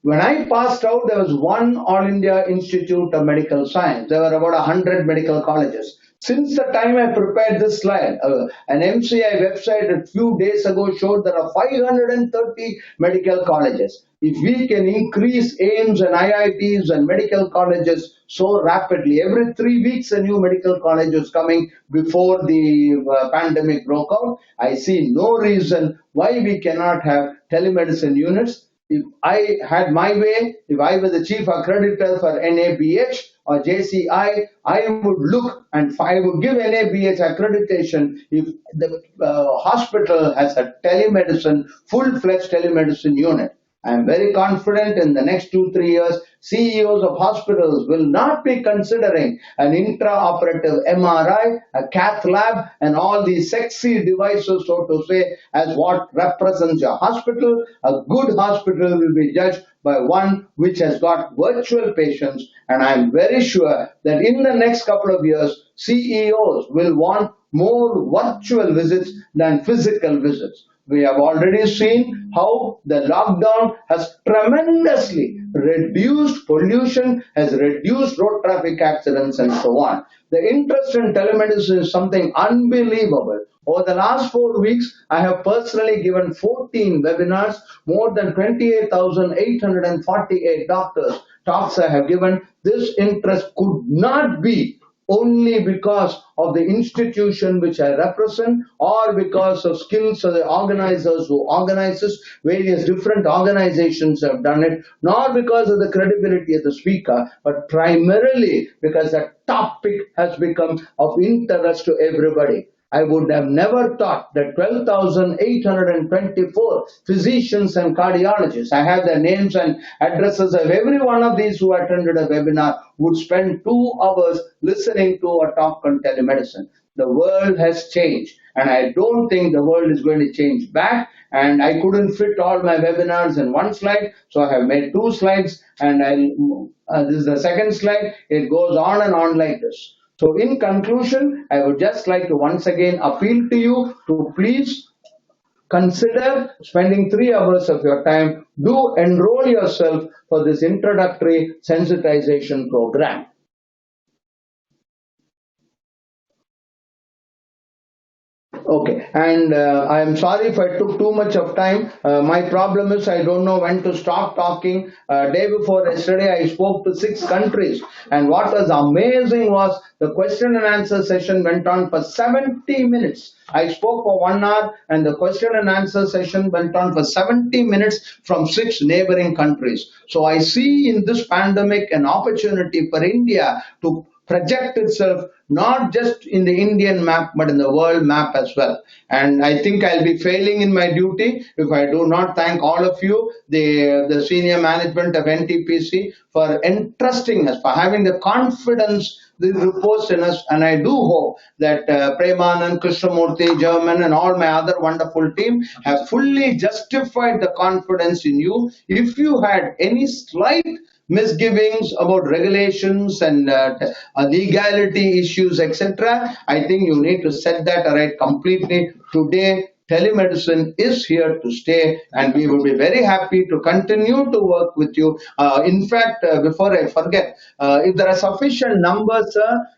[SPEAKER 2] When I passed out, there was one All India Institute of Medical Science. There were about 100 medical colleges. Since the time I prepared this slide, an MCI website a few days ago showed there are 530 medical colleges. If we can increase AIMS and IITs and medical colleges so rapidly, every 3 weeks a new medical college was coming before the pandemic broke out, I see no reason why we cannot have telemedicine units. If I had my way, if I was the chief accreditor for NABH or JCI, I would look and I would give NABH accreditation if the hospital has a telemedicine, full-fledged telemedicine unit. I am very confident in the next 2-3 years, CEOs of hospitals will not be considering an intraoperative MRI, a cath lab, and all these sexy devices, so to say, as what represents a hospital. A good hospital will be judged by one which has got virtual patients, and I am very sure that in the next couple of years, CEOs will want more virtual visits than physical visits. We have already seen how the lockdown has tremendously reduced pollution, has reduced road traffic accidents and so on. The interest in telemedicine is something unbelievable. Over the last 4 weeks, I have personally given 14 webinars, more than 28,848 talks I have given. This interest could not be only because of the institution which I represent or because of skills of the organizers who organizes. Various different organizations have done it, not because of the credibility of the speaker, but primarily because the topic has become of interest to everybody. I would have never thought that 12,824 physicians and cardiologists, I have their names and addresses of every one of these who attended a webinar, would spend 2 hours listening to a talk on telemedicine. The world has changed, and I don't think the world is going to change back. And I couldn't fit all my webinars in one slide, so I have made 2 slides, and this is the second slide. It goes on and on like this. So in conclusion, I would just like to once again appeal to you to please consider spending 3 hours of your time. Do enroll yourself for this introductory sensitization program. Okay, and I am sorry if I took too much of time. My problem is I don't know when to stop talking. Day before yesterday, I spoke to 6 countries, and what was amazing was the question and answer session went on for 70 minutes. I spoke for 1 hour, and the question and answer session went on for 70 minutes from 6 neighboring countries. So I see in this pandemic an opportunity for India to project itself not just in the Indian map but in the world map as well. And I think I'll be failing in my duty if I do not thank all of you, the senior management of NTPC, for entrusting us, for having the confidence this reposed in us. And I do hope that Premanand, Krishnamurthy, German, and all my other wonderful team have fully justified the confidence in you. If you had any slight misgivings about regulations and legality issues, etc., I think you need to set that right completely. Today, telemedicine is here to stay, and we will be very happy to continue to work with you. In fact, before I forget, if there are sufficient numbers,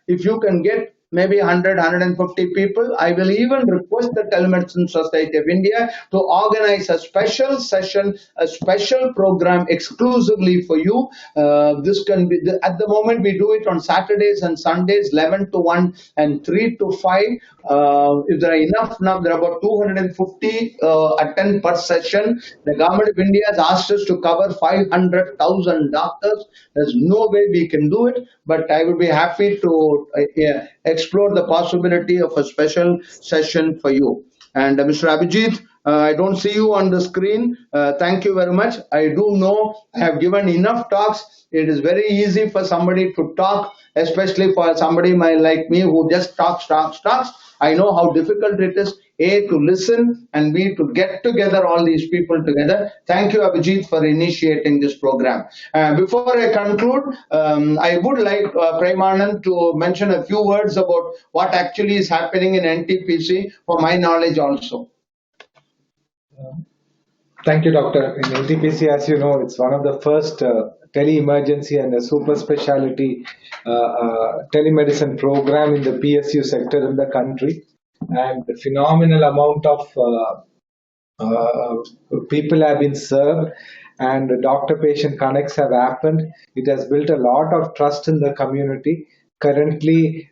[SPEAKER 2] if you can get maybe 100, 150 people, I will even request the Telemedicine Society of India to organize a special session, a special program exclusively for you. This can be, at the moment we do it on Saturdays and Sundays, 11 to 1 and 3 to 5. If there are enough now, there are about 250 attend per session. The government of India has asked us to cover 500,000 doctors. There's no way we can do it, but I would be happy to explore the possibility of a special session for you. And Mr. Abhijit, I don't see you on the screen. Thank you very much. I do know I have given enough talks. It is very easy for somebody to talk, especially for somebody like me who just talks. I know how difficult it is, A, to listen, and B, to get together all these people together. Thank you, Abhijit, for initiating this program. Before I conclude, I would like Premanand to mention a few words about what actually is happening in NTPC for my knowledge also.
[SPEAKER 3] Thank you, Doctor. In NTPC, as you know, it's one of the first tele-emergency and a super specialty telemedicine program in the PSU sector in the country. And the phenomenal amount of people have been served and doctor-patient connects have happened. It has built a lot of trust in the community. Currently,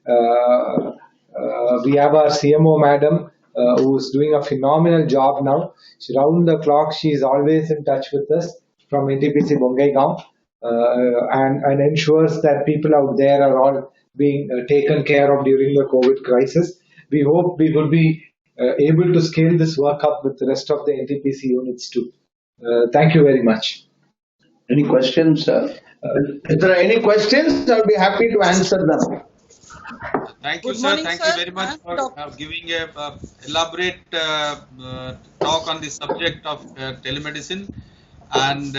[SPEAKER 3] we have our CMO madam who's doing a phenomenal job now. Round the clock, she is always in touch with us from NTPC Bongaigaon and ensures that people out there are all being taken care of during the COVID crisis. We hope we will be able to scale this work up with the rest of the NTPC units too. Thank you very much.
[SPEAKER 2] Any questions, sir? If there are any questions, I'll be happy to answer them.
[SPEAKER 1] Thank you,
[SPEAKER 5] Good
[SPEAKER 1] sir.
[SPEAKER 5] morning,
[SPEAKER 1] Thank
[SPEAKER 5] sir.
[SPEAKER 1] you very much for giving a elaborate talk on the subject of telemedicine. And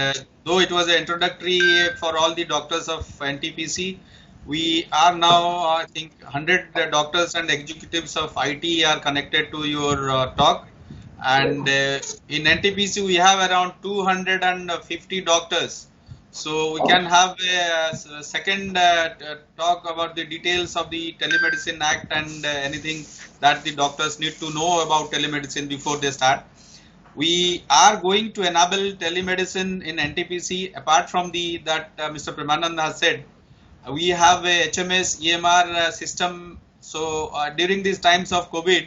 [SPEAKER 1] though it was an introductory for all the doctors of NTPC, we are now, I think, 100 doctors and executives of IT are connected to your talk. And in NTPC, we have around 250 doctors. So we can have a second talk about the details of the Telemedicine Act and anything that the doctors need to know about telemedicine before they start. We are going to enable telemedicine in NTPC. Apart from that Mr. Premanand has said, we have a HMS EMR system. So during these times of COVID,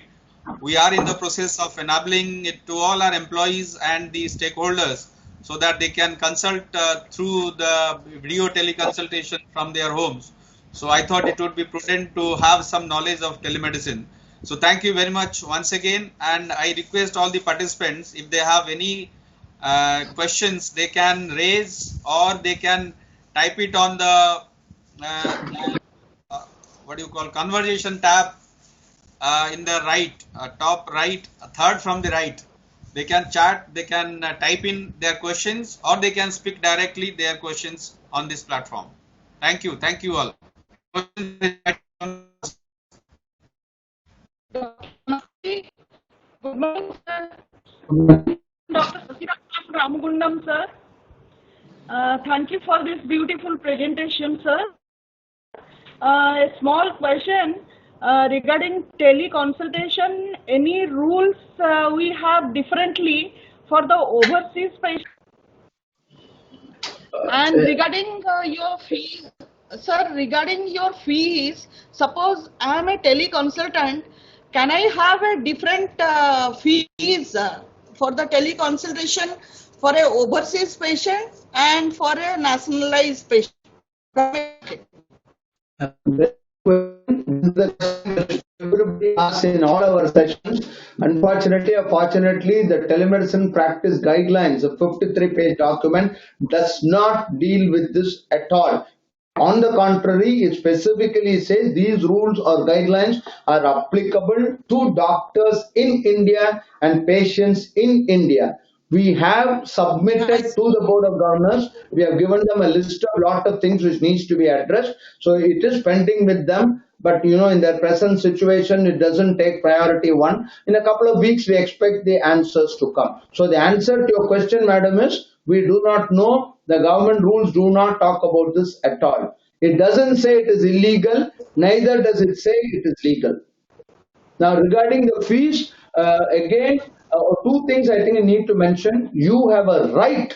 [SPEAKER 1] we are in the process of enabling it to all our employees and the stakeholders, so that they can consult through the video teleconsultation from their homes. So I thought it would be prudent to have some knowledge of telemedicine. So thank you very much once again, and I request all the participants, if they have any questions, they can raise or they can type it on the conversation tab in the right, top right, third from the right. They can chat, they can type in their questions, or they can speak directly their questions on this platform. Thank you. Thank you all.
[SPEAKER 5] Good morning, sir. Dr. Sasiram Ramagundam, sir. Thank you for this beautiful presentation, sir. A small question regarding teleconsultation. Any rules we have differently for the overseas patient? And regarding your fees, sir, regarding your fees, suppose I am a teleconsultant, can I have a different fees for the teleconsultation for a overseas patient and for a nationalized patient?
[SPEAKER 2] Everybody asks in all our sessions. Unfortunately or fortunately, the telemedicine practice guidelines, a 53-page document, does not deal with this at all. On the contrary, it specifically says these rules or guidelines are applicable to doctors in India and patients in India. We have submitted to the Board of Governors. We have given them a list of lot of things which needs to be addressed. So it is pending with them. But in their present situation, it doesn't take priority one. In a couple of weeks, we expect the answers to come. So the answer to your question, madam, is we do not know. The government rules do not talk about this at all. It doesn't say it is illegal, neither does it say it is legal. Now, regarding the fees, again, two things I think I need to mention. You have a right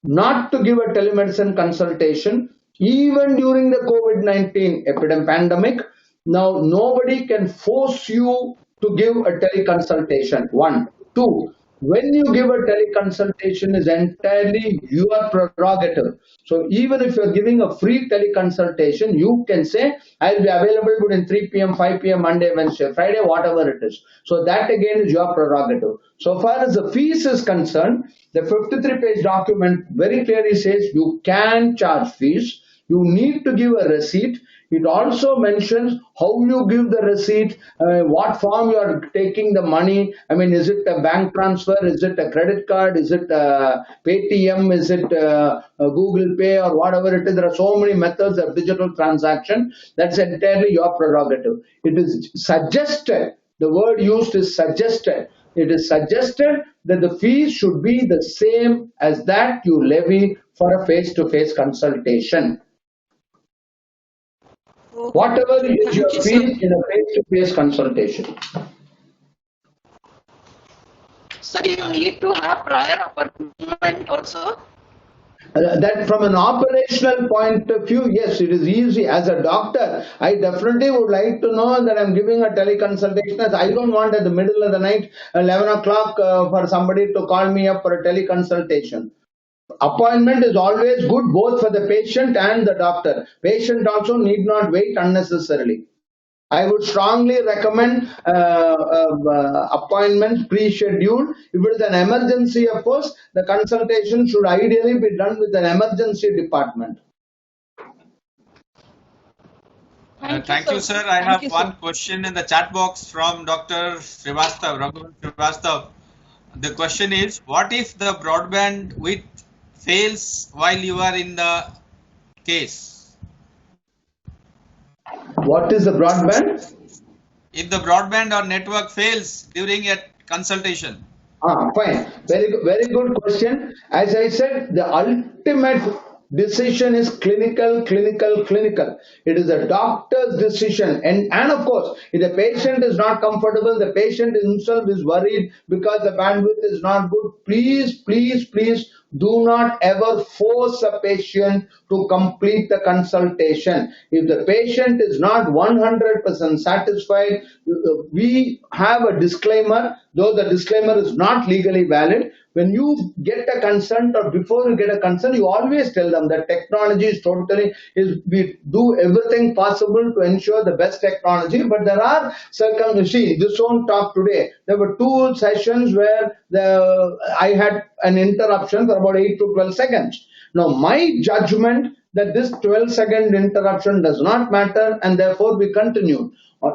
[SPEAKER 2] not to give a telemedicine consultation even during the COVID-19 pandemic. Now, nobody can force you to give a teleconsultation. One. Two, when you give a teleconsultation is entirely your prerogative. So even if you're giving a free teleconsultation, you can say, I'll be available between 3 p.m., 5 p.m., Monday, Wednesday, Friday, whatever it is. So that again is your prerogative. So far as the fees is concerned, the 53-page document very clearly says you can charge fees. You need to give a receipt. It also mentions how you give the receipt, what form you are taking the money. I mean, is it a bank transfer? Is it a credit card? Is it a Paytm? Is it a Google Pay or whatever it is? There are so many methods of digital transaction. That's entirely your prerogative. It is suggested. The word used is suggested it is suggested that the fees should be the same as that you levy for a face-to-face consultation. Whatever is your fees in a face-to-face consultation.
[SPEAKER 6] So you need to have prior appointment also?
[SPEAKER 2] That from an operational point of view, yes, it is easy. As a doctor, I definitely would like to know that I'm giving a teleconsultation. As I don't want at the middle of the night, 11 o'clock, for somebody to call me up for a teleconsultation. Appointment is always good both for the patient and the doctor. Patient also need not wait unnecessarily. I would strongly recommend appointments pre-scheduled. If it is an emergency, of course, the consultation should ideally be done with an emergency department.
[SPEAKER 1] Thank you, sir. I have one question in the chat box from Dr. Srivastav, Raghuvan Srivastav. The question is, what if the broadband width fails while you are in the case?
[SPEAKER 2] What is the broadband?
[SPEAKER 1] If the broadband or network fails during a consultation.
[SPEAKER 2] Fine. Very good question. As I said, the ultimate decision is clinical. It is a doctor's decision. And of course, if the patient is not comfortable, the patient himself is worried because the bandwidth is not good, please do not ever force a patient to complete the consultation. If the patient is not 100% satisfied, we have a disclaimer, though the disclaimer is not legally valid. When you get a consent or before you get a consent, you always tell them that technology is we do everything possible to ensure the best technology, but there are circumstances. This won't talk today. There were 2 sessions where I had an interruption for about 8 to 12 seconds. Now, my judgment that this 12-second interruption does not matter, and therefore we continue.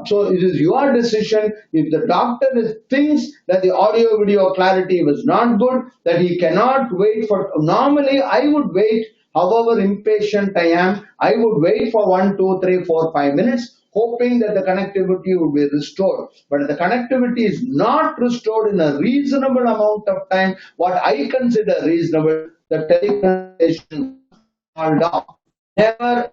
[SPEAKER 2] So it is your decision. If the doctor thinks that the audio video clarity was not good, that he cannot wait for, normally I would wait, however impatient I am, I would wait for 1, 2, 3, 4, 5 minutes, hoping that the connectivity would be restored. But if the connectivity is not restored in a reasonable amount of time, what I consider reasonable, the teleconsultation called off. Never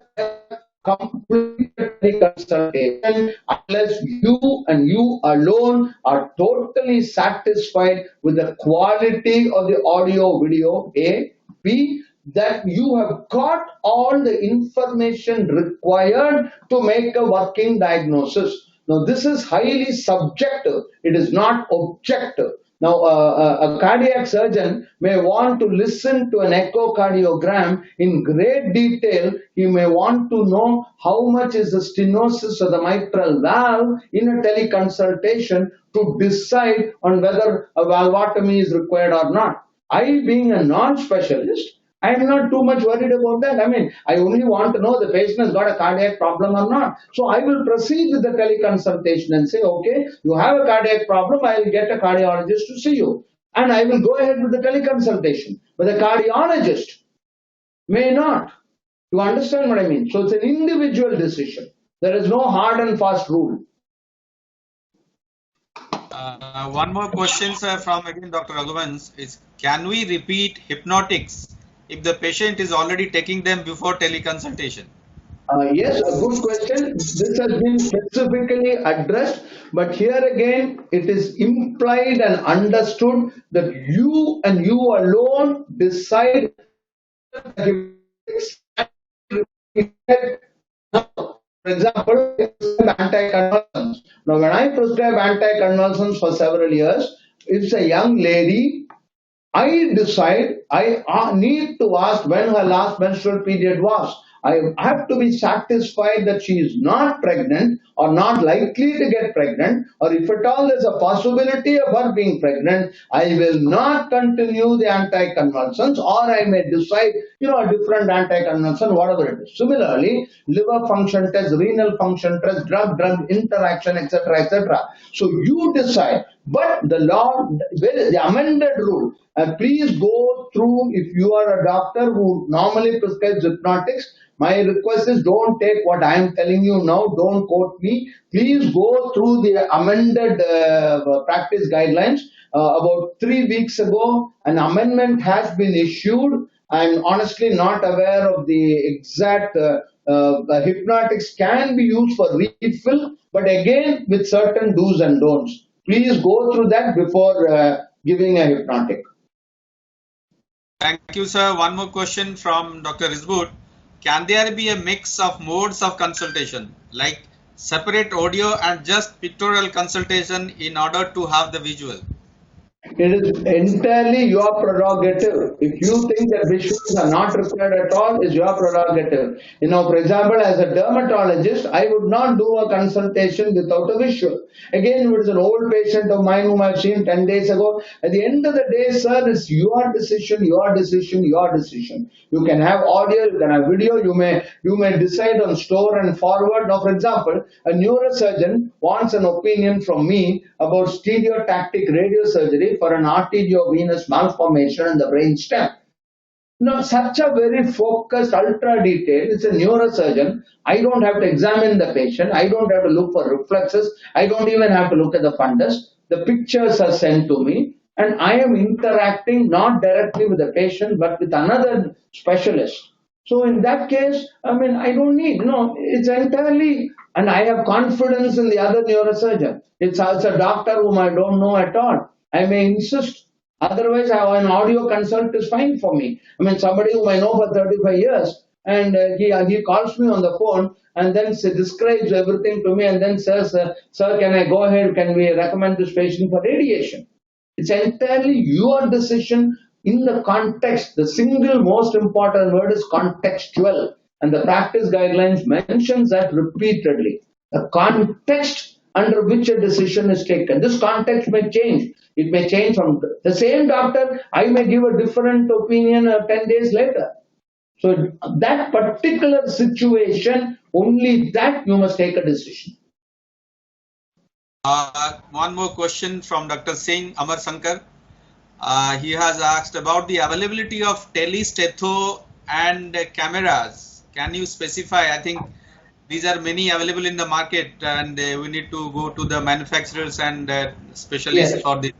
[SPEAKER 2] complete consultation unless you and you alone are totally satisfied with the quality of the audio video. A. B. That you have got all the information required to make a working diagnosis. Now, this is highly subjective. It is not objective. Now, a cardiac surgeon may want to listen to an echocardiogram in great detail. He may want to know how much is the stenosis of the mitral valve in a teleconsultation to decide on whether a valvotomy is required or not. I, being a non-specialist, I am not too much worried about that. I mean, I only want to know the patient has got a cardiac problem or not. So I will proceed with the teleconsultation and say, okay, you have a cardiac problem, I will get a cardiologist to see you. And I will go ahead with the teleconsultation. But the cardiologist may not. You understand what I mean? So it's an individual decision. There is no hard and fast rule.
[SPEAKER 1] One more question, sir, from again Dr. Raghuvan is, can we repeat hypnotics if the patient is already taking them before teleconsultation?
[SPEAKER 2] Yes, a good question. This has been specifically addressed, but here again, it is implied and understood that you and you alone decide. For example, anticonvulsants. Now, when I prescribe anticonvulsants for several years, it's a young lady. I decide I need to ask when her last menstrual period was. I have to be satisfied that she is not pregnant or not likely to get pregnant, or if at all there's a possibility of her being pregnant, I will not continue the anticonvulsants, or I may decide, a different anticonvulsant, whatever it is. Similarly, liver function test, renal function test, drug interaction, etc., etc. So you decide. But the law, the amended rule, please go through if you are a doctor who normally prescribes hypnotics. My request is don't take what I am telling you now, don't quote me. Please go through the amended practice guidelines. About 3 weeks ago, an amendment has been issued. I'm honestly not aware of the exact hypnotics can be used for refill, but again with certain do's and don'ts. Please go through that before giving a hypnotic.
[SPEAKER 1] Thank you, sir. One more question from Dr. Rizbut. Can there be a mix of modes of consultation, like separate audio and just pictorial consultation in order to have the visual?
[SPEAKER 2] It is entirely your prerogative. If you think that visuals are not required at all, is your prerogative. For example, as a dermatologist, I would not do a consultation without a visual. Again, if it is an old patient of mine whom I've seen 10 days ago, at the end of the day, sir, it's your decision, your decision, your decision. You can have audio, you can have video, you may decide on store and forward. Now, for example, a neurosurgeon wants an opinion from me about stereotactic radiosurgery for an arteriovenous malformation in the brain stem. Such a very focused, ultra detailed, it's a neurosurgeon. I don't have to examine the patient. I don't have to look for reflexes. I don't even have to look at the fundus. The pictures are sent to me and I am interacting not directly with the patient but with another specialist. So in that case, I don't need, it's entirely, and I have confidence in the other neurosurgeon. It's also a doctor whom I don't know at all. I may insist. Otherwise, an audio consult is fine for me. Somebody whom I know for 35 years, and he calls me on the phone and then describes everything to me and then says, sir, can I go ahead? Can we recommend this patient for radiation? It's entirely your decision in the context. The single most important word is contextual. And the practice guidelines mentions that repeatedly. The context under which a decision is taken. This context may change. It may change from the same doctor. I may give a different opinion 10 days later. So that particular situation, only that you must take a decision.
[SPEAKER 1] One more question from Dr. Singh Amar Sankar. He has asked about the availability of telestetho and cameras. Can you specify? I think these are many available in the market and we need to go to the manufacturers and specialists for this.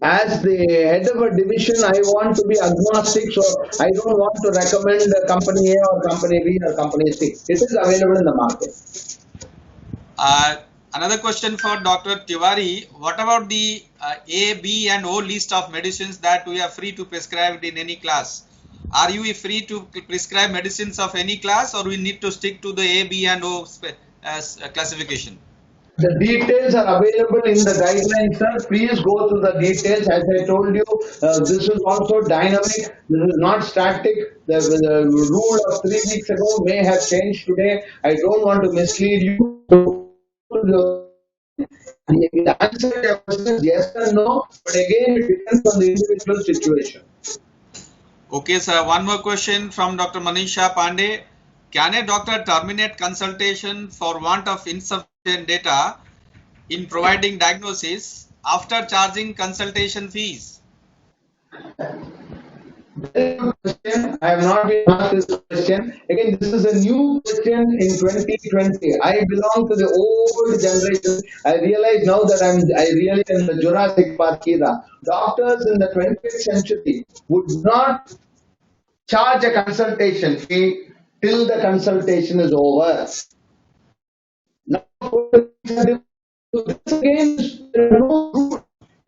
[SPEAKER 2] As the head of a division, I want to be agnostic, so I don't want to recommend company A or company B or company C. It is available in the market.
[SPEAKER 1] Another question for Dr. Tiwari. What about the A, B and O list of medicines that we are free to prescribe in any class? Are you free to prescribe medicines of any class or we need to stick to the A, B and O classification?
[SPEAKER 2] The details are available in the guidelines, sir. Please go through the details. As I told you, this is also dynamic. This is not static. The rule of 3 weeks ago may have changed today. I don't want to mislead you. The answer to your question is yes or no, but again, it depends on the individual situation.
[SPEAKER 1] Okay, sir. One more question from Dr. Manisha Pandey. Can a doctor terminate consultation for want of insufficient data in providing diagnosis after charging consultation fees?
[SPEAKER 2] Very good question. I have not been asked this question. Again, this is a new question in 2020. I belong to the old generation. I realize now that I really am the Jurassic Park era. Doctors in the 20th century would not charge a consultation fee till the consultation is over. Now, again,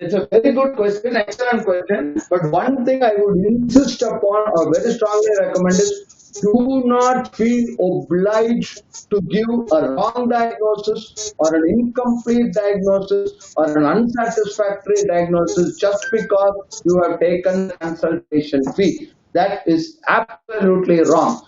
[SPEAKER 2] it's a very good question, excellent question. But one thing I would insist upon or very strongly recommend is do not feel obliged to give a wrong diagnosis or an incomplete diagnosis or an unsatisfactory diagnosis just because you have taken the consultation fee. That is absolutely wrong.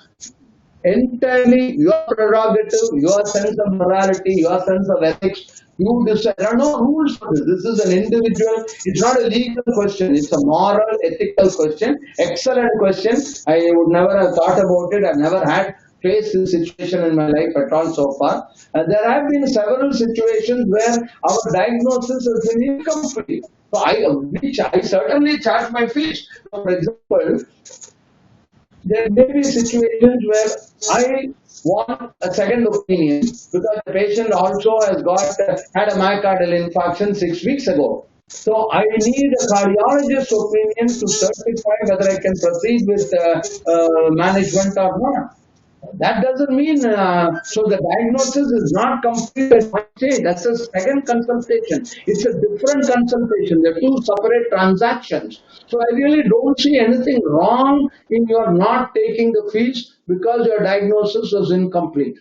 [SPEAKER 2] Entirely your prerogative, your sense of morality, your sense of ethics. You decide. There are no rules for this. This is an individual. It's not a legal question. It's a moral, ethical question. Excellent question. I would never have thought about it. I've never had faced this situation in my life at all so far. There have been several situations where our diagnosis has been incomplete. So I certainly charge my fees. For example, there may be situations where I want a second opinion because the patient also has had a myocardial infarction 6 weeks ago. So I need a cardiologist's opinion to certify whether I can proceed with management or not. That doesn't mean so the diagnosis is not complete at one stage. That's a second consultation. It's a different consultation. They're two separate transactions. So I really don't see anything wrong in your not taking the fees because your diagnosis was incomplete.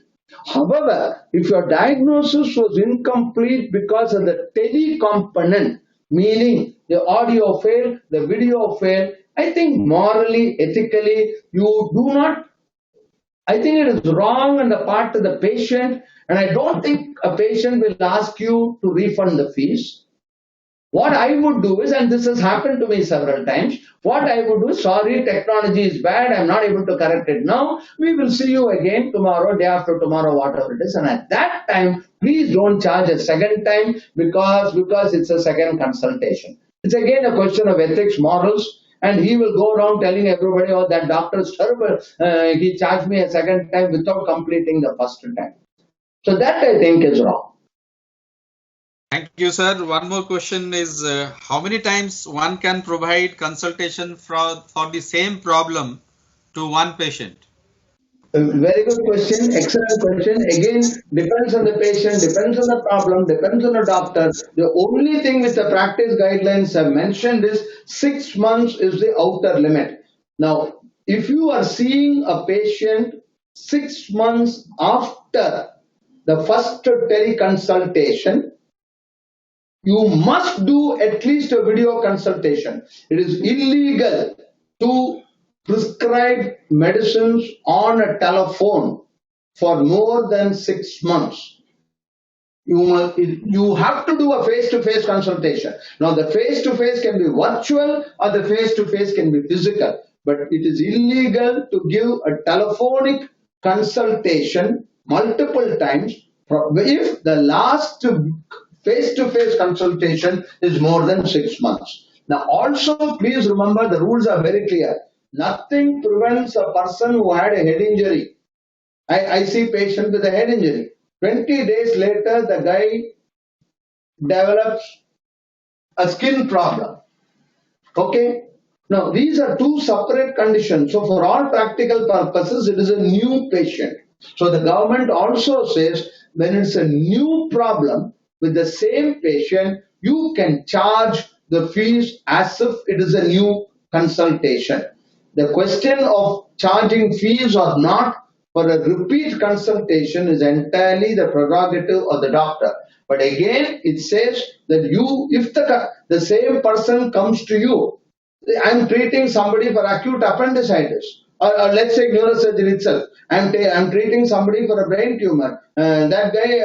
[SPEAKER 2] However, if your diagnosis was incomplete because of the tele component, meaning the audio failed, the video failed, I think morally, ethically, you do not. I think it is wrong on the part of the patient, and I don't think a patient will ask you to refund the fees. What I would do is, and this has happened to me several times, what I would do is, sorry, technology is bad, I'm not able to correct it now, we will see you again tomorrow, day after tomorrow, whatever it is, and at that time, please don't charge a second time because it's a second consultation. It's again a question of ethics, morals, and he will go around telling everybody, oh, that doctor is terrible. He charged me a second time without completing the first time. So that I think is wrong.
[SPEAKER 1] Thank you, sir. One more question is, how many times one can provide consultation for the same problem to one patient?
[SPEAKER 2] Very good question, excellent question. Again, depends on the patient, depends on the problem, depends on the doctor. The only thing with the practice guidelines I've mentioned is 6 months is the outer limit. Now, if you are seeing a patient 6 months after the first teleconsultation, you must do at least a video consultation. It is illegal to prescribe medicines on a telephone for more than 6 months. You have to do a face-to-face consultation. Now, the face-to-face can be virtual or the face-to-face can be physical, but it is illegal to give a telephonic consultation multiple times if the last face-to-face consultation is more than 6 months. Now, also, please remember the rules are very clear. Nothing prevents a person who had a head injury. I see patient with a head injury. 20 days later, the guy develops a skin problem. Okay? Now, these are two separate conditions. So, for all practical purposes, it is a new patient. So, the government also says when it's a new problem with the same patient, you can charge the fees as if it is a new consultation. The question of charging fees or not for a repeat consultation is entirely the prerogative of the doctor. But again, it says that if the same person comes to you, I'm treating somebody for acute appendicitis, or let's say neurosurgery itself. I'm treating somebody for a brain tumor. That guy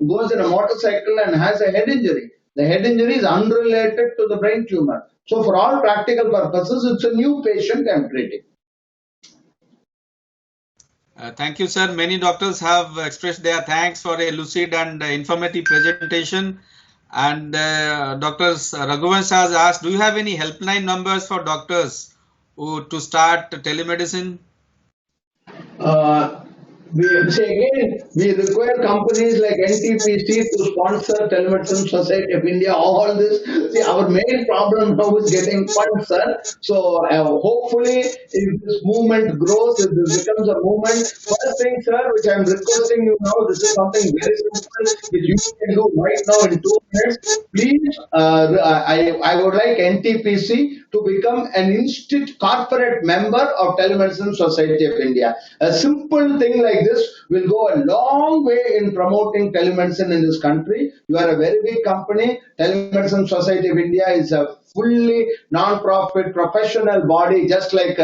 [SPEAKER 2] goes in a motorcycle and has a head injury. The head injury is unrelated to the brain tumor. So for all practical purposes, it's a new patient I'm treating.
[SPEAKER 1] Thank you, sir. Many doctors have expressed their thanks for a lucid and informative presentation. And Dr. Raghuvansh has asked, do you have any helpline numbers for doctors to start telemedicine?
[SPEAKER 2] We require companies like NTPC to sponsor Telemedicine Society of India, all this. See, our main problem now is getting funds, sir. So hopefully, if this movement grows, if this becomes a movement, first thing, sir, which I'm requesting you now, this is something very simple, which you can do right now in 2 minutes. Please, I would like NTPC to become an corporate member of Telemedicine Society of India. A simple thing like this will go a long way in promoting telemedicine in this country. You are a very big company. Telemedicine Society of India is a fully non-profit professional body, just like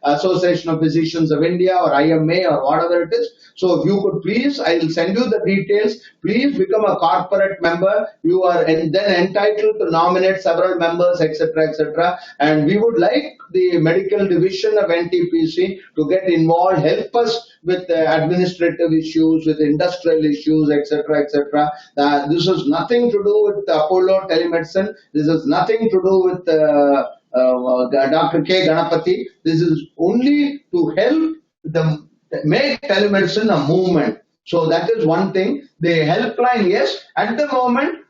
[SPEAKER 2] Association of Physicians of India or IMA or whatever it is. So if you could please, I will send you the details. Please become a corporate member. You are then entitled to nominate several members, etc., etc. And we would like the medical division of NTPC to get involved, help us with administrative issues, with industrial issues, etc., etc. This has nothing to do with Apollo Telemedicine. This has nothing to do with Dr.K.Ganapathy. This is only to help the make telemedicine a movement. So that is one thing. The helpline, yes, at the moment,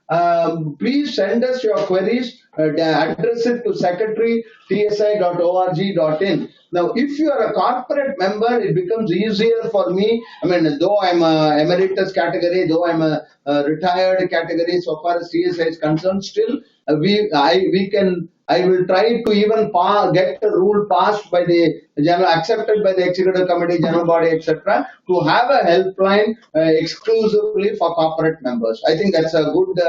[SPEAKER 2] please send us your queries, address it to secretary@tsi.org.in. Now, if you are a corporate member, it becomes easier for me. I mean, though I'm a emeritus category, though I'm a retired category, so far as CSI is concerned, still I will try to even get the rule passed by the general, accepted by the executive committee, general body, etc., to have a helpline exclusively for corporate members. I think that's a good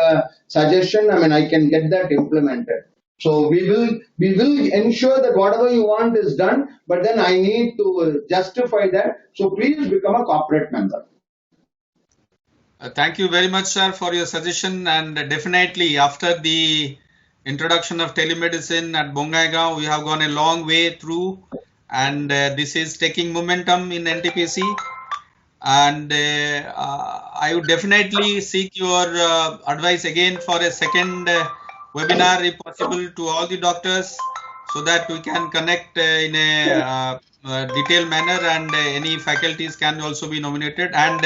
[SPEAKER 2] suggestion. I mean, I can get that implemented. So we will ensure that whatever you want is done, but then I need to justify that. So please become a corporate member.
[SPEAKER 1] Thank you very much, sir, for your suggestion. And definitely after the introduction of telemedicine at Bongaigaon, we have gone a long way through, and this is taking momentum in NTPC. And I would definitely seek your advice again for a second webinar, if possible, to all the doctors, so that we can connect in a detailed manner, and any faculties can also be nominated, and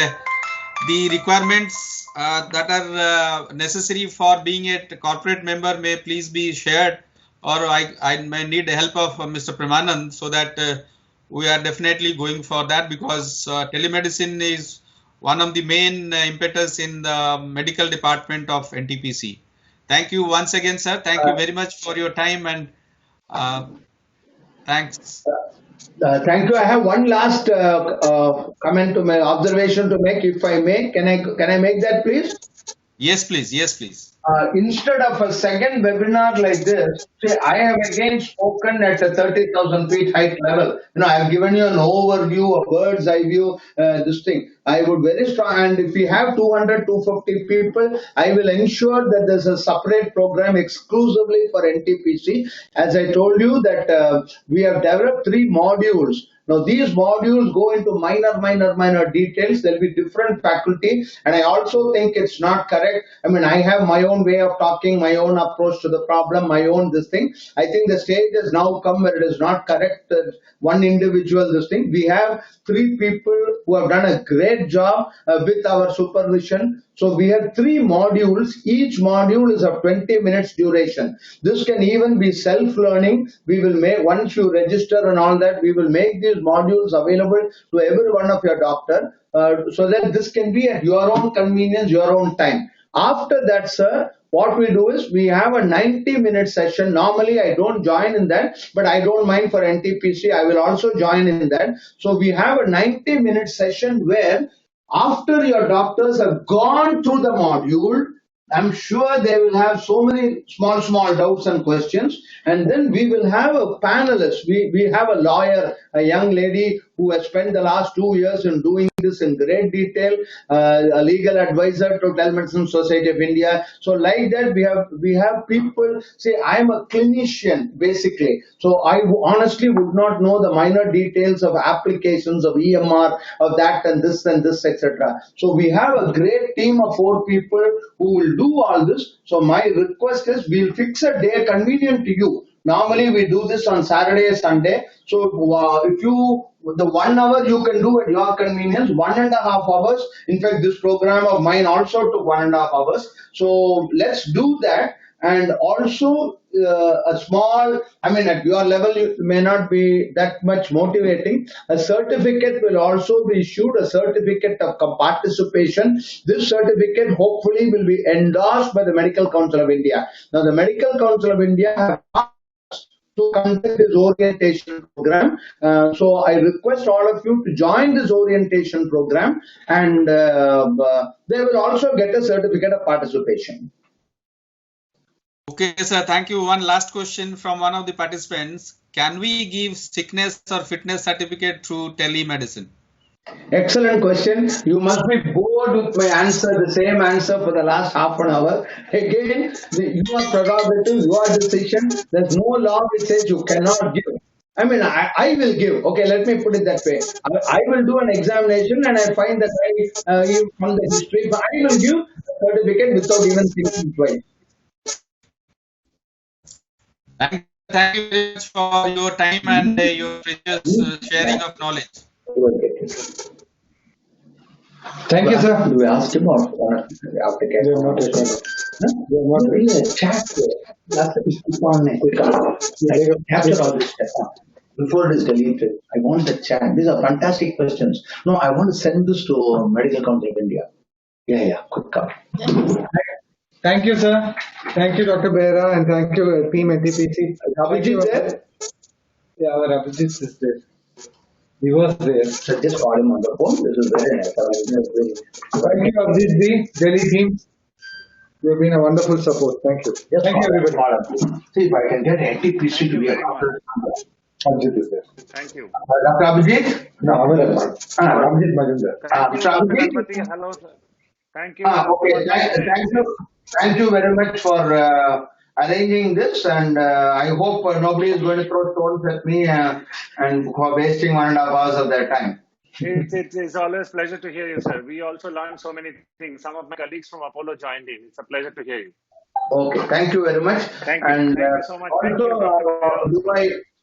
[SPEAKER 1] the requirements that are necessary for being a corporate member may please be shared, or I may need the help of Mr. Premanand, so that we are definitely going for that, because telemedicine is one of the main impetus in the medical department of NTPC. Thank you once again, sir. Thank you very much for your time, and thanks.
[SPEAKER 2] Thank you. I have one last comment to my observation to make, if I may. Can I make that, please?
[SPEAKER 1] Yes, please. Yes, please.
[SPEAKER 2] Instead of a second webinar like this, say I have again spoken at a 30,000 feet height level. You know, I have given you an overview, a bird's eye view, this thing. I would very strong, and if we have 200, 250 people, I will ensure that there's a separate program exclusively for NTPC. As I told you that we have developed 3 modules. Now these modules go into minor details. There'll be different faculty, and I also think it's not correct. I mean, I have my own way of talking, my own approach to the problem, my own this thing. I think the stage has now come where it is not correct that one individual this thing. We have 3 people who have done a great job with our supervision. So we have 3 modules. Each module is of 20 minutes duration. This can even be self-learning. We will make, once you register and all that, we will make these modules available to every one of your doctor, so that this can be at your own convenience, your own time. After that, sir, what we do is we have a 90-minute session. Normally, I don't join in that, but I don't mind for NTPC. I will also join in that. So we have a 90-minute session where after your doctors have gone through the module, I'm sure they will have so many small doubts and questions, and then we will have a panelist. We have a lawyer, a young lady who has spent the last 2 years in doing this in great detail, a legal advisor to Telemedicine Society of India. So like that, we have people say, I'm a clinician basically, so I honestly would not know the minor details of applications of EMR, of that and this, etc. So we have a great team of 4 people who will do all this. So my request is, we'll fix a day convenient to you. Normally we do this on Saturday, Sunday. So if you, the 1 hour you can do at your convenience, 1.5 hours. In fact, this program of mine also took 1.5 hours. So let's do that. And also a small, I mean, at your level, it may not be that much motivating. A certificate will also be issued, a certificate of participation. This certificate hopefully will be endorsed by the Medical Council of India. Now, the Medical Council of India have to conduct this orientation program. So I request all of you to join this orientation program, and they will also get a certificate of participation.
[SPEAKER 1] Okay, sir. Thank you. One last question from one of the participants. Can we give sickness or fitness certificate through telemedicine?
[SPEAKER 2] Excellent question. You must be bored with my answer, the same answer for the last half an hour. Again, your prerogative, your decision. There's no law which says you cannot give. I mean, I will give. Okay, let me put it that way. I will do an examination and I find that from the history, but I will give a certificate without even thinking twice.
[SPEAKER 1] Thank you very much for your time and your precious sharing of knowledge.
[SPEAKER 3] Thank you, sir.
[SPEAKER 2] We asked him after
[SPEAKER 3] We have not recorded. We have not recorded.
[SPEAKER 2] chat. Capture all this stuff before it is deleted. I want the chat. These are fantastic questions. No, I want to send this to Medical Council of India. Yeah, quick come.
[SPEAKER 3] Thank you, sir. Thank you, Dr. Behra, and thank you, Team NTPC.
[SPEAKER 2] Abhijit there?
[SPEAKER 3] Yeah, our Abhijit is there. He was there.
[SPEAKER 2] So just call him on the phone. This is very nice.
[SPEAKER 3] Thank you, Abhijit ji, Delhi team. You have been a wonderful support. Thank you.
[SPEAKER 2] Just
[SPEAKER 3] Thank you, everybody.
[SPEAKER 2] See if I can get NTPC to be a doctor.
[SPEAKER 3] Abhijit is there.
[SPEAKER 7] Thank you.
[SPEAKER 2] Dr. Abhijit?
[SPEAKER 3] No, Abhijit Majumdar.
[SPEAKER 2] Mr. Abhijit?
[SPEAKER 7] Ganapathy, hello, sir. Thank you.
[SPEAKER 2] Okay, thank you very much for arranging this, and I hope nobody is going to throw stones at me and for wasting 1.5 hours of their time.
[SPEAKER 7] It's always a pleasure to hear you, sir. We also learned so many things. Some of my colleagues from Apollo joined in. It's a pleasure to hear you.
[SPEAKER 2] Okay, thank you very much.
[SPEAKER 7] Thank you.
[SPEAKER 2] And
[SPEAKER 7] Thank you so much.
[SPEAKER 2] also,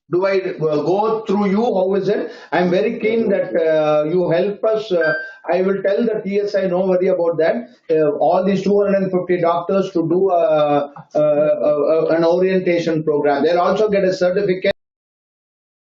[SPEAKER 2] do I go through you? How is it? I'm very keen that you help us. I will tell the TSI, no worry about that. All these 250 doctors to do an orientation program. They'll also get a certificate.